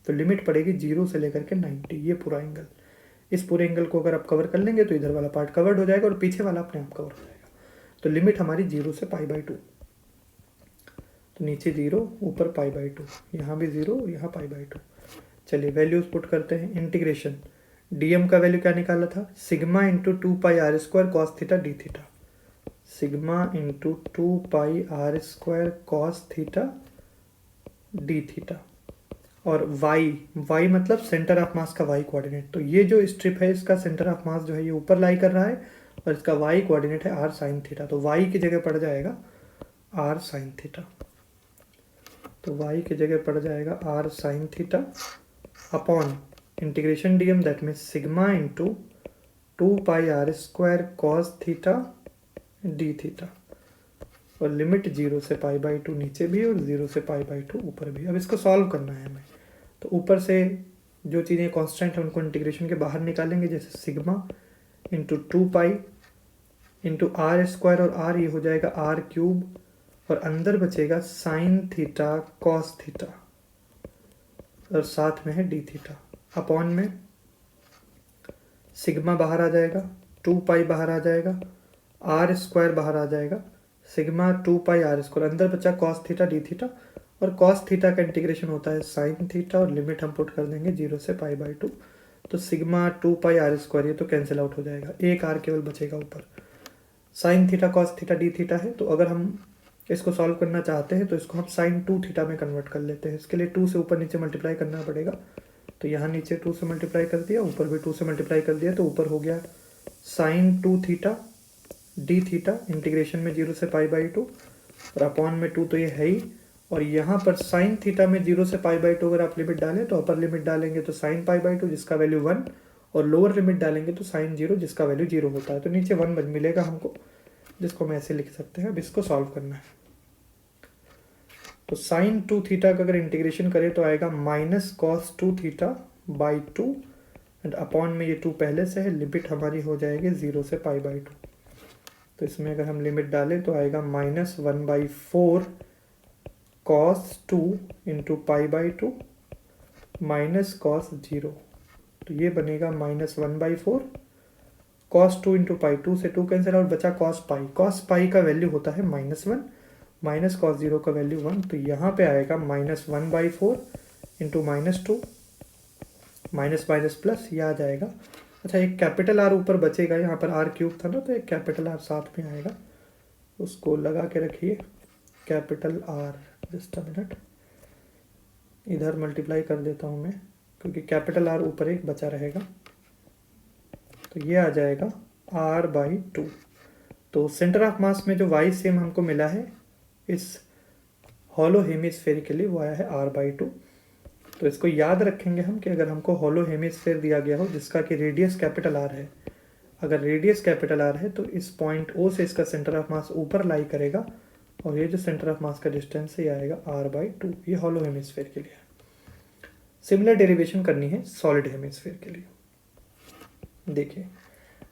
तो लिमिट पड़ेगी 0 से लेकर के 90, ये पूरा एंगल। इस पूरे एंगल को अगर आप कवर कर लेंगे तो इधर वाला पार्ट कवर्ड हो जाएगा और पीछे वाला अपने आप कवर हो जाएगा। तो लिमिट हमारी 0 से π/2। तो नीचे 0, ऊपर π/2, यहाँ भी 0, यहाँ π/2। चलिए वैल्यूज पुट करते हैं। इंटीग्रेशन डीएम का वैल्यू क्या निकाला था, sigma into 2 pi r square cos theta d theta. Sigma into 2 pi r square cos theta d theta. और वाई मतलब सेंटर ऑफ मास का वाई कोऑर्डिनेट। तो ये जो स्ट्रिप है इसका सेंटर ऑफ मास जो है ये ऊपर लाई कर रहा है और इसका वाई कोऑर्डिनेट है आर साइन थीटा। तो वाई की जगह पड़ जाएगा आर साइन थीटा। तो वाई की जगह पड़ जाएगा r sine theta upon integration dm, that means sigma into 2πr² cos theta d theta. और लिमिट 0 से π/2 नीचे भी और 0 से π/2 ऊपर भी। अब इसको सॉल्व करना है हमें। तो ऊपर से जो चीज़ें कांस्टेंट हैं उनको इंटीग्रेशन के बाहर निकालेंगे, जैसे सिग्मा इंटू 2π इंटू r² और r ये हो जाएगा r³ और अंदर बचेगा साइन थीटा कॉस थीटा और साथ में है डी थीटा। अपॉन में सिग्मा बाहर आ जाएगा, 2π बाहर आ जाएगा, r² बाहर आ जाएगा, सिग्मा 2πr², अंदर बचा कॉस थीटा डी थीटा और कॉस थीटा का इंटीग्रेशन होता है साइन थीटा और लिमिट हम पुट कर देंगे 0 से π/2। तो सिग्मा 2πr² ये तो कैंसिल आउट हो जाएगा, एक r केवल बचेगा ऊपर। Sine theta cos theta d theta है। तो अगर हम इसको सॉल्व करना चाहते हैं तो इसको हम साइन 2 थीटा में कन्वर्ट कर लेते हैं। इसके लिए 2 से ऊपर नीचे मल्टीप्लाई करना पड़ेगा। तो यहाँ नीचे 2 से मल्टीप्लाई कर दिया, ऊपर भी 2 से मल्टीप्लाई कर दिया, तो ऊपर हो गया sine 2 theta d theta integration में 0 से π/2 और अपॉन में 2 तो ये है ही। और यहाँ पर साइन थीटा में 0 से π/2 अगर आप लिमिट डालें तो अपर लिमिट डालेंगे तो साइन π/2 जिसका वैल्यू 1 और लोअर लिमिट डालेंगे तो साइन 0 जिसका वैल्यू 0 होता है। तो नीचे 1 मिलेगा हमको, जिसको हम ऐसे लिख सकते हैं। अब इसको सॉल्व करना है। तो साइन 2 थीटा का अगर इंटीग्रेशन करें तो आएगा minus cos 2 theta by 2 and upon में ये 2 पहले से है, लिमिट हमारी हो जाएगी 0 से π/2। तो इसमें अगर हम लिमिट डालें तो आएगा -1/4 कॉस 2 इंटू π/2 माइनस कॉस 0। तो ये बनेगा -1/4 कॉस 2 इंटू पाई, 2 से 2 कैंसिल आउट, बचा कॉस पाई। कॉस पाई का वैल्यू होता है -1, माइनस कॉस 0 का वैल्यू 1। तो यहाँ पे आएगा -1/4 इंटू -2 माइनस माइनस प्लस, ये आ जाएगा। अच्छा, एक कैपिटल आर ऊपर बचेगा, यहाँ पर r³ था ना, तो एक कैपिटल आर साथ में आएगा, उसको लगा के रखिए। Capital R, just a minute, इधर मल्टीप्लाई कर देता हूँ मैं, क्योंकि कैपिटल आर ऊपर एक बचा रहेगा। तो ये आ जाएगा r/2। तो सेंटर ऑफ मास में जो वाई सेम हमको मिला है इस हॉलो हेमिस्फेयर के लिए, वो आया है r/2। तो इसको याद रखेंगे हम कि अगर हमको हॉलो हेमिस्फेयर दिया गया हो जिसका कि रेडियस कैपिटल आर है, अगर रेडियस कैपिटल आर है तो इस पॉइंट ओ से इसका सेंटर ऑफ मास ऊपर लाई करेगा और ये जो सेंटर ऑफ मास का डिस्टेंस है ये आएगा r/2। ये हॉलो हेमिस्फेयर के लिए है। सिमिलर डेरिवेशन करनी है सॉलिड हेमिस्फेयर के लिए। देखिए,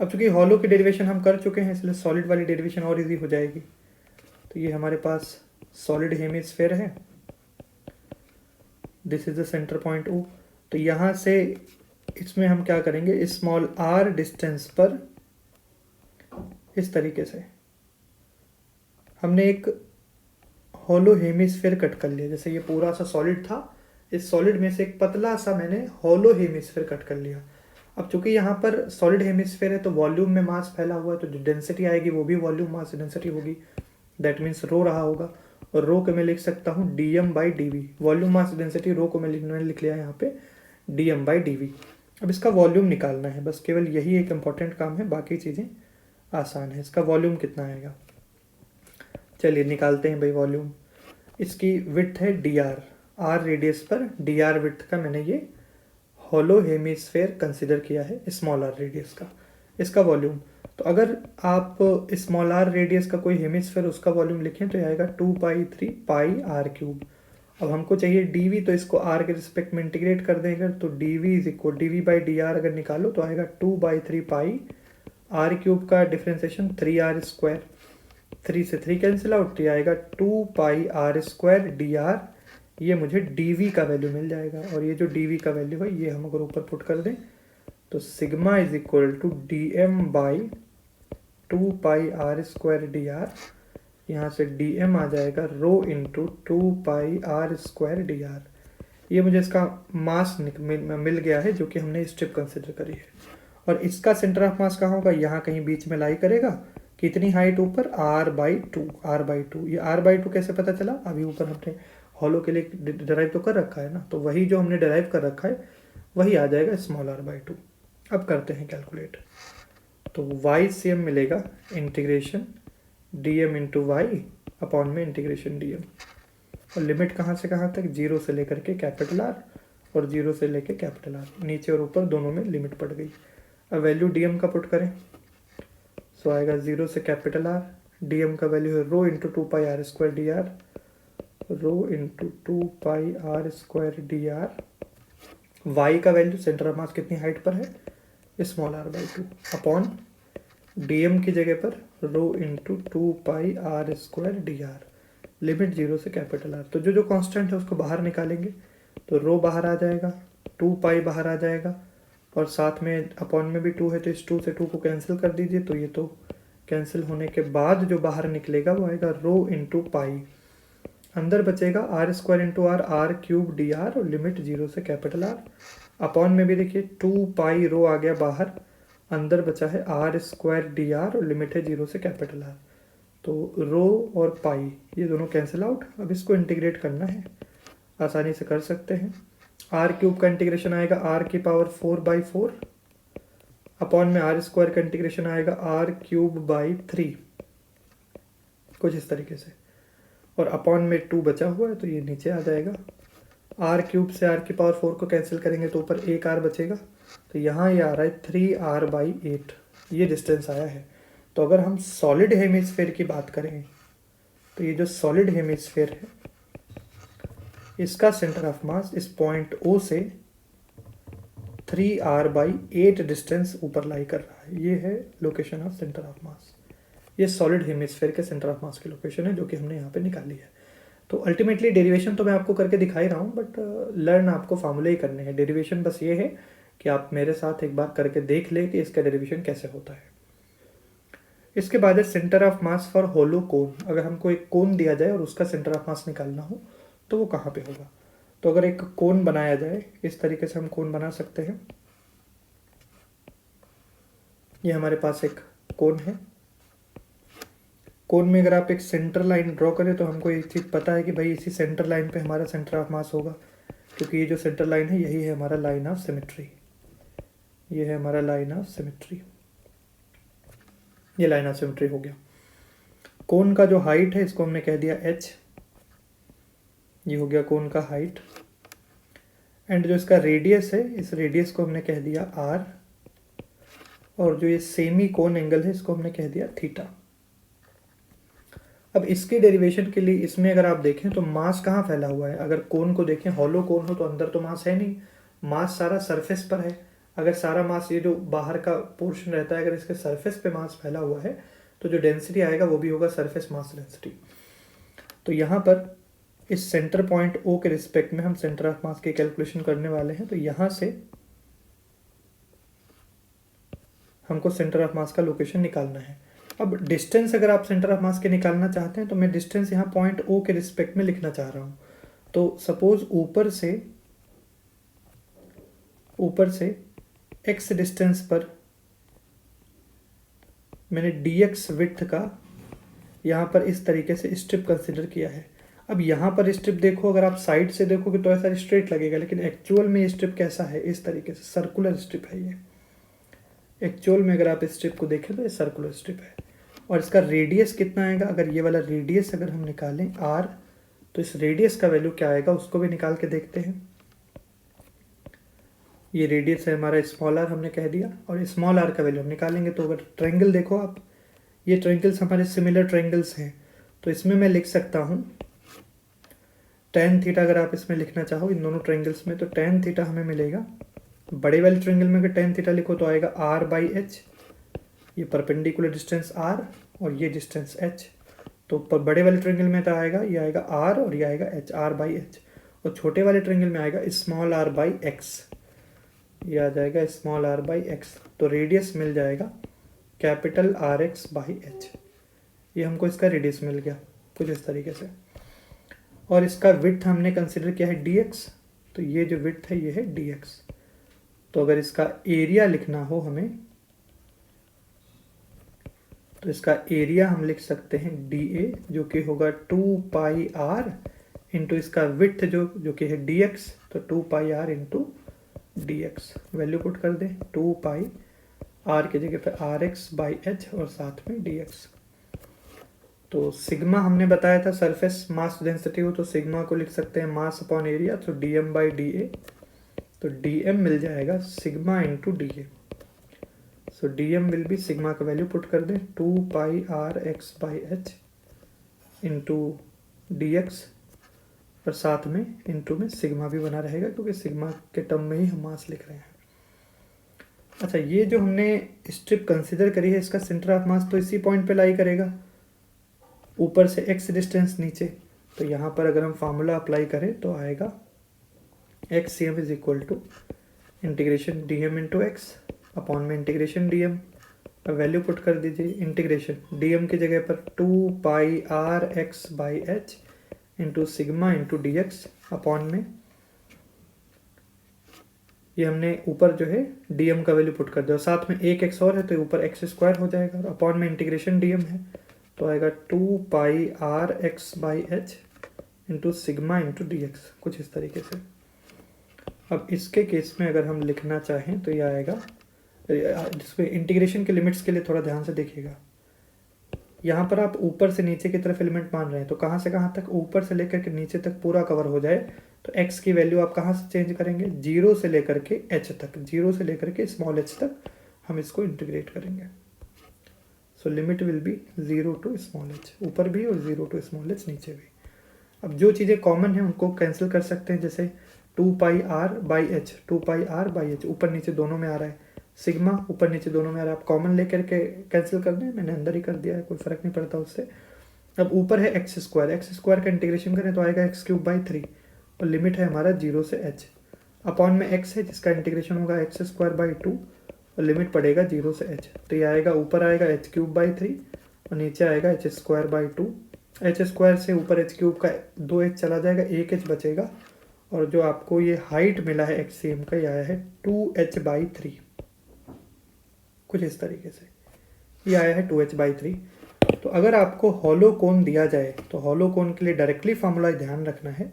अब चूंकि हॉलो की डेरिवेशन हम कर चुके हैं इसलिए सॉलिड वाली डेरिवेशन और इजी हो जाएगी। तो ये हमारे पास सॉलिड हेमिस्फेयर है, this is the centre point O. तो यहाँ से इसमें हम क्या करेंगे, स्मॉल r डिस्टेंस पर इस तरीके से हमने एक हॉलो हेमिस्फेयर कट कर लिया। जैसे ये पूरा सा सॉलिड था, इस सॉलिड में से एक पतला सा मैंने हॉलो हेमिस्फेयर कट कर लिया। अब चूंकि यहाँ पर सॉलिड हेमिस्फेयर है तो वॉल्यूम में मास फैला हुआ है, तो जो डेंसिटी आएगी वो भी वॉल्यूम मास डेंसिटी होगी, दैट मीन्स रो रहा होगा। और रो को मैं लिख सकता हूँ dm/dv। Volume mass density rho को मैं लिख लिया यहाँ पे dm/dv। अब इसका वॉल्यूम निकालना है, बस केवल यही एक इम्पॉर्टेंट काम है, बाकी चीज़ें आसान है। इसका वॉल्यूम कितना आएगा, चलिए निकालते हैं भाई वॉल्यूम। इसकी विड्थ है dr, r रेडियस पर dr विड्थ का मैंने ये हॉलो हेमिस्फेयर कंसिडर किया है, स्मॉल r रेडियस का। इसका वॉल्यूम, तो अगर आप स्मॉल r रेडियस का कोई हेमिस्फेयर उसका वॉल्यूम लिखें तो आएगा 2π3πr³। अब हमको चाहिए dv, तो इसको r के रिस्पेक्ट में इंटीग्रेट कर देंगे। तो dv/dr अगर निकालो तो आएगा 2/3πr³ का डिफ्रेंसिएशन 3r², 3 से 3 कैंसिल आउट, तो आएगा 2πr²dr। ये मुझे dv का वैल्यू मिल जाएगा। और ये जो dv का वैल्यू है ये हम अगर ऊपर पुट कर दें तो sigma is equal to dm/2πr²dr। यहाँ से dm आ जाएगा रो इंटू 2πr²dr। ये मुझे इसका मास मिल गया है जो कि हमने स्ट्रिप कंसिडर करी है। और इसका सेंटर ऑफ मास कहाँ होगा, यहाँ कहीं बीच में लाई करेगा। कितनी हाइट ऊपर, r/2। ये r/2 कैसे पता चला, अभी ऊपर हमने हॉलो के लिए डिराइव तो कर रखा है ना, तो वही जो हमने डिराइव कर रखा है वही आ जाएगा स्मॉल आर बाई टू। अब करते हैं कैलकुलेट। तो वाई से हम मिलेगा integration d m into y upon में इंटीग्रेशन डी एम, और लिमिट कहाँ से कहाँ तक, जीरो से लेकर के कैपिटल आर और जीरो से लेकर कैपिटल आर, नीचे और ऊपर दोनों में लिमिट पड़ गई। अब वैल्यू डी एम का पुट करें, सो आएगा जीरो से कैपिटल आर, डी एम का वैल्यू है rho into two pi r square d r, rho into two pi r square d r. Y का वैल्यू सेंटर ऑफ मास कितनी height पर है, small r by two, upon d m की जगह पर rho into two pi r square d r, limit zero से capital are. तो जो जो कांस्टेंट है उसको बाहर निकालेंगे, तो रो बाहर आ जाएगा, टू पाई बाहर आ जाएगा, और साथ में अपॉन में भी टू है, तो इस टू से टू को कैंसिल कर दीजिए, तो ये तो कैंसिल होने के बाद जो बाहर निकलेगा वो आएगा रो इंटू पाई, अंदर बचेगा r square into r, r cube d r, और लिमिट जीरो से कैपिटल आर। अपॉन में भी देखिए टू पाई रो आ गया बाहर, अंदर बचा है आर स्क्वायर डी आर, और लिमिट है जीरो से कैपिटल आर। तो रो और पाई ये दोनों कैंसिल आउट। अब इसको इंटीग्रेट करना है, आसानी से कर सकते हैं। आर क्यूब का इंटीग्रेशन आएगा आर की पावर 4/4, अपॉन में आर स्क्वायर का इंटीग्रेशन आएगा आर क्यूब बाई 3, कुछ इस तरीके से, और अपॉन में 2 बचा हुआ है तो ये नीचे आ जाएगा। आर क्यूब से आर की पावर 4 को कैंसिल करेंगे तो ऊपर एक आर बचेगा, तो यहाँ ये आ रहा है 3r/8, ये डिस्टेंस आया है। तो अगर हम सॉलिड हेमिस्फेयर की बात करें तो ये जो सॉलिड हेमिस्फेयर है इसका सेंटर ऑफ मास इस पॉइंट O से 3r/8 डिस्टेंस ऊपर लाई कर रहा है। ये है लोकेशन ऑफ सेंटर ऑफ मास। ये सॉलिड हेमिस्फेयर के सेंटर ऑफ मास की लोकेशन है जो कि हमने यहाँ पे निकाली है। तो अल्टीमेटली डेरिवेशन तो मैं आपको करके दिखा ही रहा हूँ, बट लर्न आपको फार्मूले ही करने हैं। डेरिवेशन बस ये है कि आप मेरे साथ एक बार करके देख ले कि इसका डेरिवेशन कैसे होता है। इसके बाद है सेंटर ऑफ मास फॉर होलो कोन। अगर हमको एक कोन दिया जाए और उसका सेंटर ऑफ मास निकालना हो तो वो कहाँ पे होगा। तो अगर एक कोन बनाया जाए, इस तरीके से हम कोन बना सकते हैं। ये हमारे पास एक कोन है। कोन में अगर आप एक सेंटर लाइन ड्रॉ करें तो हमको एक चीज़ पता है कि भाई इसी सेंटर लाइन पे हमारा सेंटर ऑफ मास होगा, क्योंकि ये जो सेंटर लाइन है यही है हमारा लाइन ऑफ सिमेट्री। ये है हमारा लाइन ऑफ सिमेट्री, ये लाइन ऑफ सिमेट्री हो गया। कोन का जो हाइट है इसको हमने कह दिया h, ये हो गया कोन का हाइट। एंड जो इसका रेडियस है, इस रेडियस को हमने कह दिया r, और जो ये सेमी कोन एंगल है इसको हमने कह दिया थीटा। अब इसके डेरिवेशन के लिए इसमें अगर आप देखें तो मास कहाँ फैला हुआ है। अगर कोन को देखें, हॉलो कोन हो तो अंदर तो मास है नहीं, मास सारा सरफेस पर है। अगर सारा मास ये जो बाहर का पोर्शन रहता है अगर इसके सरफेस पे मास फैला हुआ है तो जो डेंसिटी आएगा वो भी होगा सरफेस मास डेंसिटी। तो यहाँ पर इस सेंटर पॉइंट O के रिस्पेक्ट में हम सेंटर ऑफ मास की कैलकुलेशन करने वाले हैं। तो यहाँ से हमको सेंटर ऑफ मास का लोकेशन निकालना है। अब डिस्टेंस अगर आप सेंटर ऑफ मास के निकालना चाहते हैं तो मैं डिस्टेंस यहाँ पॉइंट O के रिस्पेक्ट में लिखना चाह रहा हूँ। तो सपोज ऊपर से x डिस्टेंस पर मैंने dx विड्थ का यहाँ पर इस तरीके से स्ट्रिप कंसिडर किया है। अब यहाँ पर स्ट्रिप देखो, अगर आप साइड से देखोगे तो ऐसा स्ट्रेट लगेगा, लेकिन एक्चुअल में ये स्ट्रिप कैसा है, इस तरीके से सर्कुलर स्ट्रिप है। ये एक्चुअल में अगर आप इस स्ट्रिप को देखें तो ये सर्कुलर स्ट्रिप है। और इसका रेडियस कितना आएगा, अगर ये वाला रेडियस अगर हम निकालें r, तो इस रेडियस का वैल्यू क्या आएगा उसको भी निकाल के देखते हैं। ये रेडियस है हमारा स्मॉल r हमने कह दिया, और स्मॉल r का वैल्यू हम निकालेंगे। तो अगर ट्रायंगल देखो आप, ये ट्रायंगल्स हमारे सिमिलर ट्रायंगल्स हैं, तो इसमें मैं लिख सकता हूँ tan थीटा। अगर आप इसमें लिखना चाहो इन दोनों ट्रायंगल्स में, तो tan थीटा हमें मिलेगा, बड़े वाले ट्रायंगल में अगर tan थीटा लिखो तो आएगा r/h, ये परपेंडिकुलर डिस्टेंस r और ये डिस्टेंस h। तो बड़े वाले ट्रायंगल में तो आएगा, ये आएगा r और ये आएगा h, r/h। और छोटे वाले ट्रायंगल में आएगा स्मॉल r/x, ये आ जाएगा स्मॉल r/x। तो रेडियस मिल जाएगा कैपिटल RX/h। ये हमको इसका रेडियस मिल गया कुछ इस तरीके से। और इसका विड्थ हमने कंसिडर किया है dx, तो ये जो विड्थ है ये है dx। तो अगर इसका एरिया लिखना हो हमें, तो इसका एरिया हम लिख सकते हैं dA, जो कि होगा 2 पाई r इंटू इसका विड्थ जो कि है dx, तो 2 pi r into dx। Value put कर दें, 2 पाई आर की जगह पे rx बाई एच और साथ में dx। तो सिग्मा हमने बताया था सरफेस मास डेंसिटी हो, तो सिग्मा को लिख सकते हैं मास अपॉन एरिया, तो dm बाई da। तो dm मिल जाएगा sigma into da। So dm will be, sigma का वैल्यू पुट कर दें, 2 pi r x by h into dx और साथ में इंटू में सिग्मा भी बना रहेगा क्योंकि सिग्मा के टर्म में ही हम मास लिख रहे हैं। अच्छा, ये जो हमने स्ट्रिप कंसिडर करी है इसका सेंटर ऑफ मास तो इसी पॉइंट पे लाई करेगा, ऊपर से x डिस्टेंस नीचे। तो यहाँ पर अगर हम फार्मूला अप्लाई करें तो आएगा x c m is equal to integration d m into x upon में integration d m. Value put कर दीजिए, इंटीग्रेशन डी एम की जगह पर 2 pi r x by h into sigma into d x upon में, ये हमने ऊपर जो है डी एम का वैल्यू पुट कर दिया, साथ में एक एक्स और है तो ऊपर एक्स स्क्वायर हो जाएगा, और अपॉन में इंटीग्रेशन डी एम है तो आएगा 2 pi r x by h into sigma into d x, कुछ इस तरीके से। अब इसके केस में अगर हम लिखना चाहें तो ये आएगा, जिसमें इंटीग्रेशन के लिमिट्स के लिए थोड़ा ध्यान से देखिएगा, यहाँ पर आप ऊपर से नीचे की तरफ एलिमेंट मान रहे हैं, तो कहाँ से कहाँ तक, ऊपर से लेकर के नीचे तक पूरा कवर हो जाए तो x की वैल्यू आप कहाँ से चेंज करेंगे, 0 से लेकर के h तक, 0 से लेकर के स्मॉल h तक हम इसको इंटीग्रेट करेंगे। So limit will be 0 to small h ऊपर भी और 0 टू स्मॉल h नीचे भी। अब जो चीज़ें कॉमन हैं उनको कैंसिल कर सकते हैं, जैसे 2 pi r by h, 2 pi r by h ऊपर नीचे दोनों में आ रहा है, सिग्मा ऊपर नीचे दोनों में आ रहा है, आप कॉमन लेकर के कैंसिल कर दें, मैंने अंदर ही कर दिया है, कोई फर्क नहीं पड़ता उससे। अब ऊपर है एक्स स्क्वायर का इंटीग्रेशन करें तो आएगा एक्स क्यूब बाई 3 और लिमिट है हमारा 0 से h, अपॉन में x है जिसका इंटीग्रेशन होगा एक्स स्क्वायर बाई 2 और लिमिट पड़ेगा 0 से h, तो ये आएगा ऊपर आएगा एच क्यूब बाई 3 और नीचे आएगा H square by 2। H square से ऊपर एच क्यूब का 2h चला जाएगा, 1h बचेगा, और जो आपको ये हाइट मिला है एक्स सी एम का ये आया है 2h बाई 3, कुछ इस तरीके से ये आया है 2h बाई 3। तो अगर आपको हॉलो कोन दिया जाए तो हॉलो कोन के लिए डायरेक्टली फार्मूला ध्यान रखना है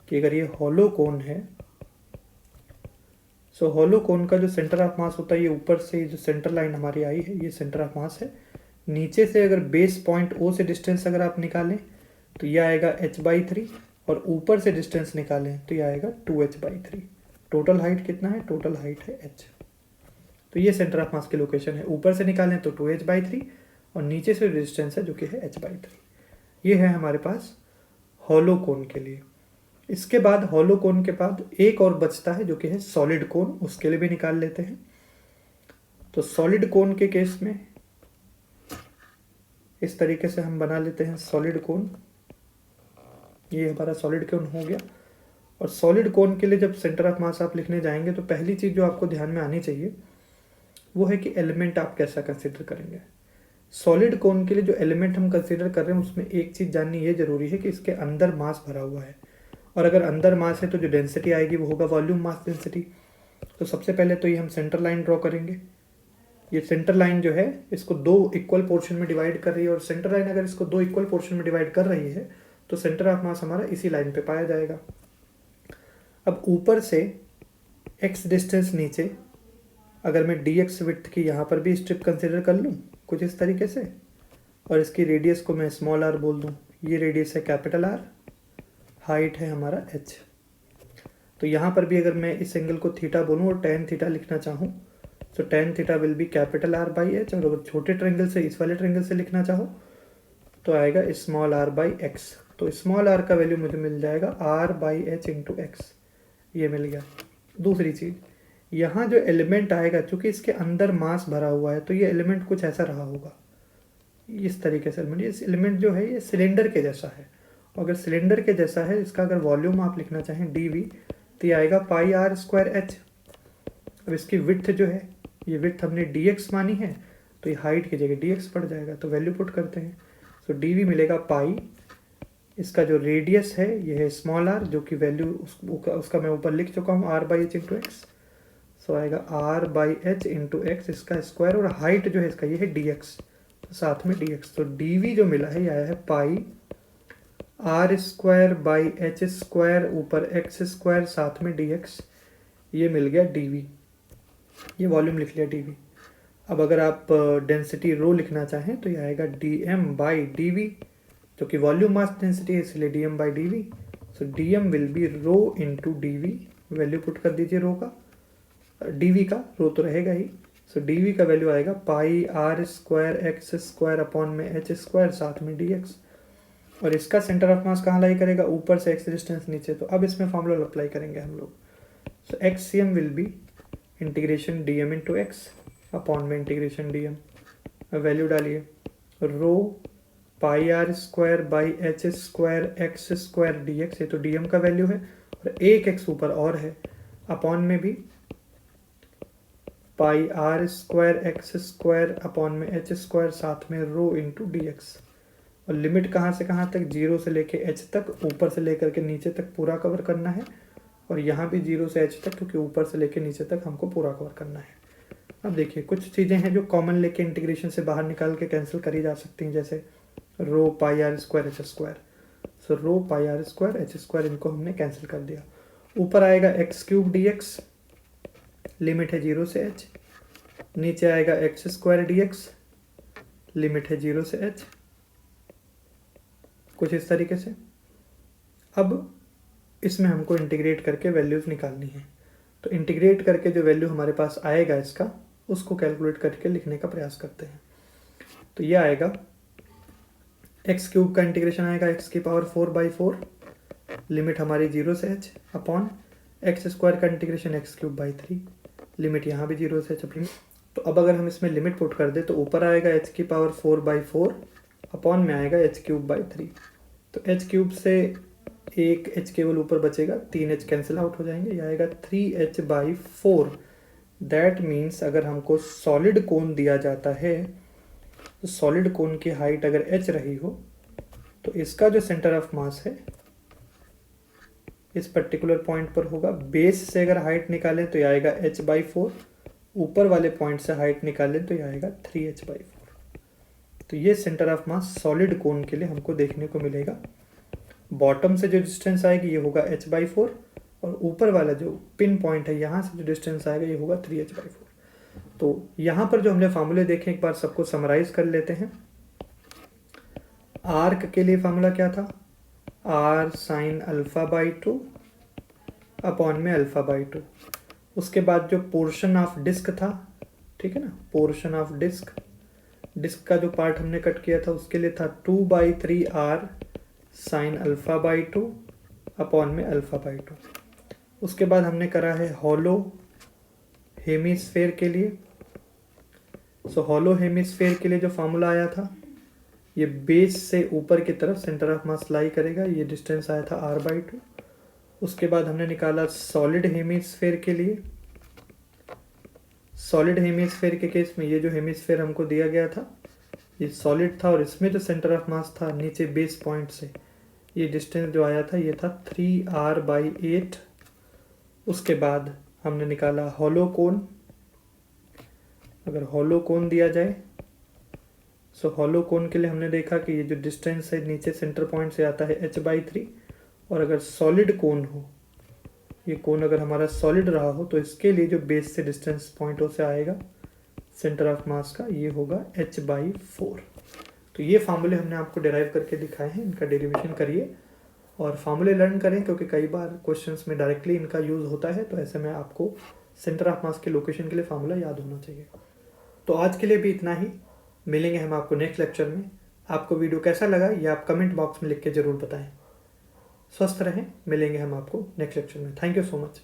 कि अगर ये हॉलो कोन है, सो हॉलो कोन का जो सेंटर ऑफ मास होता है ये ऊपर से जो सेंटर लाइन हमारी आई है ये सेंटर ऑफ मास है, नीचे से अगर बेस पॉइंट ओ से डिस्टेंस अगर आप निकालें तो ये आएगा h बाई 3 और ऊपर से डिस्टेंस निकालें तो ये आएगा 2h बाई 3। टोटल हाइट कितना है, टोटल हाइट है h। तो ये सेंटर ऑफ मास की लोकेशन है, ऊपर से निकालें तो 2h बाई 3 और नीचे से डिस्टेंस है जो कि है h बाई 3। ये है हमारे पास हॉलो कोन के लिए। इसके बाद हॉलो कोन के बाद एक और बचता है जो कि है सॉलिड कोन, उसके लिए भी निकाल लेते हैं। तो सॉलिड कोन के केस में इस तरीके से हम बना लेते हैं सॉलिड कोन, ये हमारा सॉलिड कोन हो गया। और सॉलिड कोन के लिए जब सेंटर ऑफ मास आप लिखने जाएंगे तो पहली चीज़ जो आपको ध्यान में आनी चाहिए वो है कि एलिमेंट आप कैसा कंसिडर करेंगे। सॉलिड कोन के लिए जो एलिमेंट हम कंसिडर कर रहे हैं उसमें एक चीज़ जाननी ये जरूरी है कि इसके अंदर मास भरा हुआ है, और अगर अंदर मास है तो जो डेंसिटी आएगी वो होगा वॉल्यूम मास डेंसिटी। तो सबसे पहले तो ये हम सेंटर लाइन ड्रॉ करेंगे, ये सेंटर लाइन जो है इसको 2 इक्वल पोर्शन में डिवाइड कर रही है, और सेंटर लाइन अगर इसको 2 इक्वल पोर्शन में डिवाइड कर रही है तो सेंटर ऑफ मास हमारा इसी लाइन पे पाया जाएगा। अब ऊपर से x डिस्टेंस नीचे अगर मैं dx विड्थ की यहाँ पर भी स्ट्रिप कंसिडर कर लूँ कुछ इस तरीके से, और इसकी रेडियस को मैं स्मॉल r बोल दूँ, ये रेडियस है कैपिटल R, हाइट है हमारा h। तो यहाँ पर भी अगर मैं इस एंगल को थीटा बोलूँ और tan थीटा लिखना चाहूँ तो tan theta will be capital R by h, और अगर छोटे ट्रायंगल से इस वाले ट्रायंगल से लिखना चाहो तो आएगा स्मॉल r बाई x। तो स्मॉल r का वैल्यू मुझे मिल जाएगा r by h into x, ये मिल गया। दूसरी चीज़, यहाँ जो एलिमेंट आएगा चूँकि इसके अंदर मास भरा हुआ है तो ये एलिमेंट कुछ ऐसा रहा होगा, इस तरीके से एलिमेंट, ये एलिमेंट जो है ये सिलेंडर के जैसा है। अगर सिलेंडर के जैसा है इसका अगर वॉल्यूम आप लिखना चाहें dv तो ये आएगा पाई आर स्क्वायर h। अब इसकी विड्थ जो है ये विड्थ हमने dx मानी है तो ये हाइट की जगह dx पड़ जाएगा, तो वैल्यू पुट करते हैं। सो dv मिलेगा पाई, इसका जो रेडियस है ये है स्मॉल r जो कि वैल्यू उसका मैं ऊपर लिख चुका हूँ r by h into x. So आएगा r by h into x इसका स्क्वायर, और हाइट जो है इसका ये है dx, तो साथ में dx। तो dv जो मिला है ये आया है pi r square by h square ऊपर एक्स स्क्वायर साथ में डी एक्स, ये मिल गया डी वी। ये वॉल्यूम लिख लिया डी वी। अब अगर आप डेंसिटी रो लिखना चाहें तो ये आएगा d m by d v, जो कि वॉल्यूम मास डेंसिटी है इसलिए d m by d v. So d m will be rho into d v. Value put कर दीजिए रो का, डी वी का, रो तो रहेगा ही। सो डी वी का वैल्यू आएगा pi r square x square upon में एच स्क्वायर साथ में डी एक्स। और इसका सेंटर ऑफ मास कहाँ लाई करेगा, ऊपर से एक्स डिस्टेंस नीचे, तो अब इसमें फॉर्मूला अप्लाई करेंगे हम लोग। So x c m will be integration d m into x upon में इंटीग्रेशन डी एम। वैल्यू डालिए, rho pi r square by h square x square d x, ये तो डी एम का value है और एक एक्स ऊपर और है, अपॉन में भी pi r square x square upon में एच स्क्वायर साथ में रो इंटू डी एक्स। और लिमिट कहाँ से कहाँ तक, जीरो से लेके एच तक, ऊपर से लेकर के नीचे तक पूरा कवर करना है। और यहाँ भी जीरो से एच तक, क्योंकि ऊपर से लेके नीचे तक हमको पूरा कवर करना है। अब देखिए कुछ चीज़ें हैं जो कॉमन लेके इंटीग्रेशन से बाहर निकाल के कैंसिल करी जा सकती हैं, जैसे rho pi r square h square. So rho pi r square h square, इनको हमने कैंसिल कर दिया। ऊपर आएगा x cube d x, limit है जीरो से एच। नीचे आएगा x square d x, limit है जीरो से एच, कुछ इस तरीके से। अब इसमें हमको इंटीग्रेट करके वैल्यूज़ निकालनी है। तो इंटीग्रेट करके जो वैल्यू हमारे पास आएगा इसका, उसको कैलकुलेट करके लिखने का प्रयास करते हैं। तो ये आएगा एक्स क्यूब का इंटीग्रेशन आएगा एक्स की पावर 4/4, लिमिट हमारी जीरो से एच, अपॉन एक्स स्क्वायर का integration x cube by 3, limit यहाँ भी जीरो से एच अपनी। तो अब अगर हम इसमें लिमिट पुट कर दें तो ऊपर आएगा एच की पावर 4/4, अपॉन में आएगा एच क्यूब बाई 3। तो एच क्यूब से एक एच केवल ऊपर बचेगा, 3 एच कैंसिल आउट हो जाएंगे, यह आएगा 3h/4। दैट मीन्स अगर हमको सॉलिड कोन दिया जाता है तो सॉलिड कोन की हाइट अगर h रही हो तो इसका जो सेंटर ऑफ मास है इस पर्टिकुलर पॉइंट पर होगा। बेस से अगर हाइट निकालें तो यह आएगा h/4, ऊपर वाले पॉइंट से हाइट निकालें तो यह आएगा 3h/4। तो ये सेंटर ऑफ मास सॉलिड कोन के लिए हमको देखने को मिलेगा। बॉटम से जो डिस्टेंस आएगी ये होगा h/4, और ऊपर वाला जो पिन पॉइंट है यहाँ से जो डिस्टेंस आएगा ये होगा 3h/4। तो यहाँ पर जो हमने फार्मूले देखे एक बार सबको समराइज कर लेते हैं। आर्क के लिए फार्मूला क्या था, r sin α/2 अपॉन में α/2। उसके बाद जो पोर्शन ऑफ डिस्क था, ठीक है ना, पोर्शन ऑफ डिस्क, डिस्क का जो पार्ट हमने कट किया था उसके लिए था 2/3r sin α/2 अपॉन में α/2। उसके बाद हमने करा है हॉलो हेमिस्फेयर के लिए। सो हॉलो हेमिस्फेयर के लिए जो फार्मूला आया था, ये बेस से ऊपर की तरफ सेंटर ऑफ मास लाई करेगा, ये डिस्टेंस आया था r/2। उसके बाद हमने निकाला सॉलिड हेमिस्फेयर के लिए। सॉलिड हेमिस्फेयर के केस में ये जो हेमिस्फेयर हमको दिया गया था ये सॉलिड था, और इसमें जो सेंटर ऑफ मास था नीचे बेस पॉइंट से, ये डिस्टेंस जो आया था ये था 3r/8। उसके बाद हमने निकाला हॉलो कोन। अगर हॉलो कोन दिया जाए, सो हॉलो कोन के लिए हमने देखा कि ये जो डिस्टेंस है नीचे सेंटर पॉइंट से आता है h/3, और अगर सॉलिड कोन हो, ये कोन अगर हमारा सॉलिड रहा हो तो इसके लिए जो बेस से डिस्टेंस पॉइंटों से आएगा सेंटर ऑफ मास का, ये होगा h/4। तो ये फार्मूले हमने आपको डिराइव करके दिखाए हैं, इनका डेरिवेशन करिए और फार्मूले लर्न करें, क्योंकि कई बार क्वेश्चंस में डायरेक्टली इनका यूज़ होता है। तो ऐसे में आपको सेंटर ऑफ मास के लोकेशन के लिए फार्मूला याद होना चाहिए। तो आज के लिए भी इतना ही, मिलेंगे हम आपको नेक्स्ट लेक्चर में। आपको वीडियो कैसा लगा ये आप कमेंट बॉक्स में लिख के ज़रूर बताएं। स्वस्थ रहें, मिलेंगे हम आपको नेक्स्ट लेक्चर में। Thank you so much.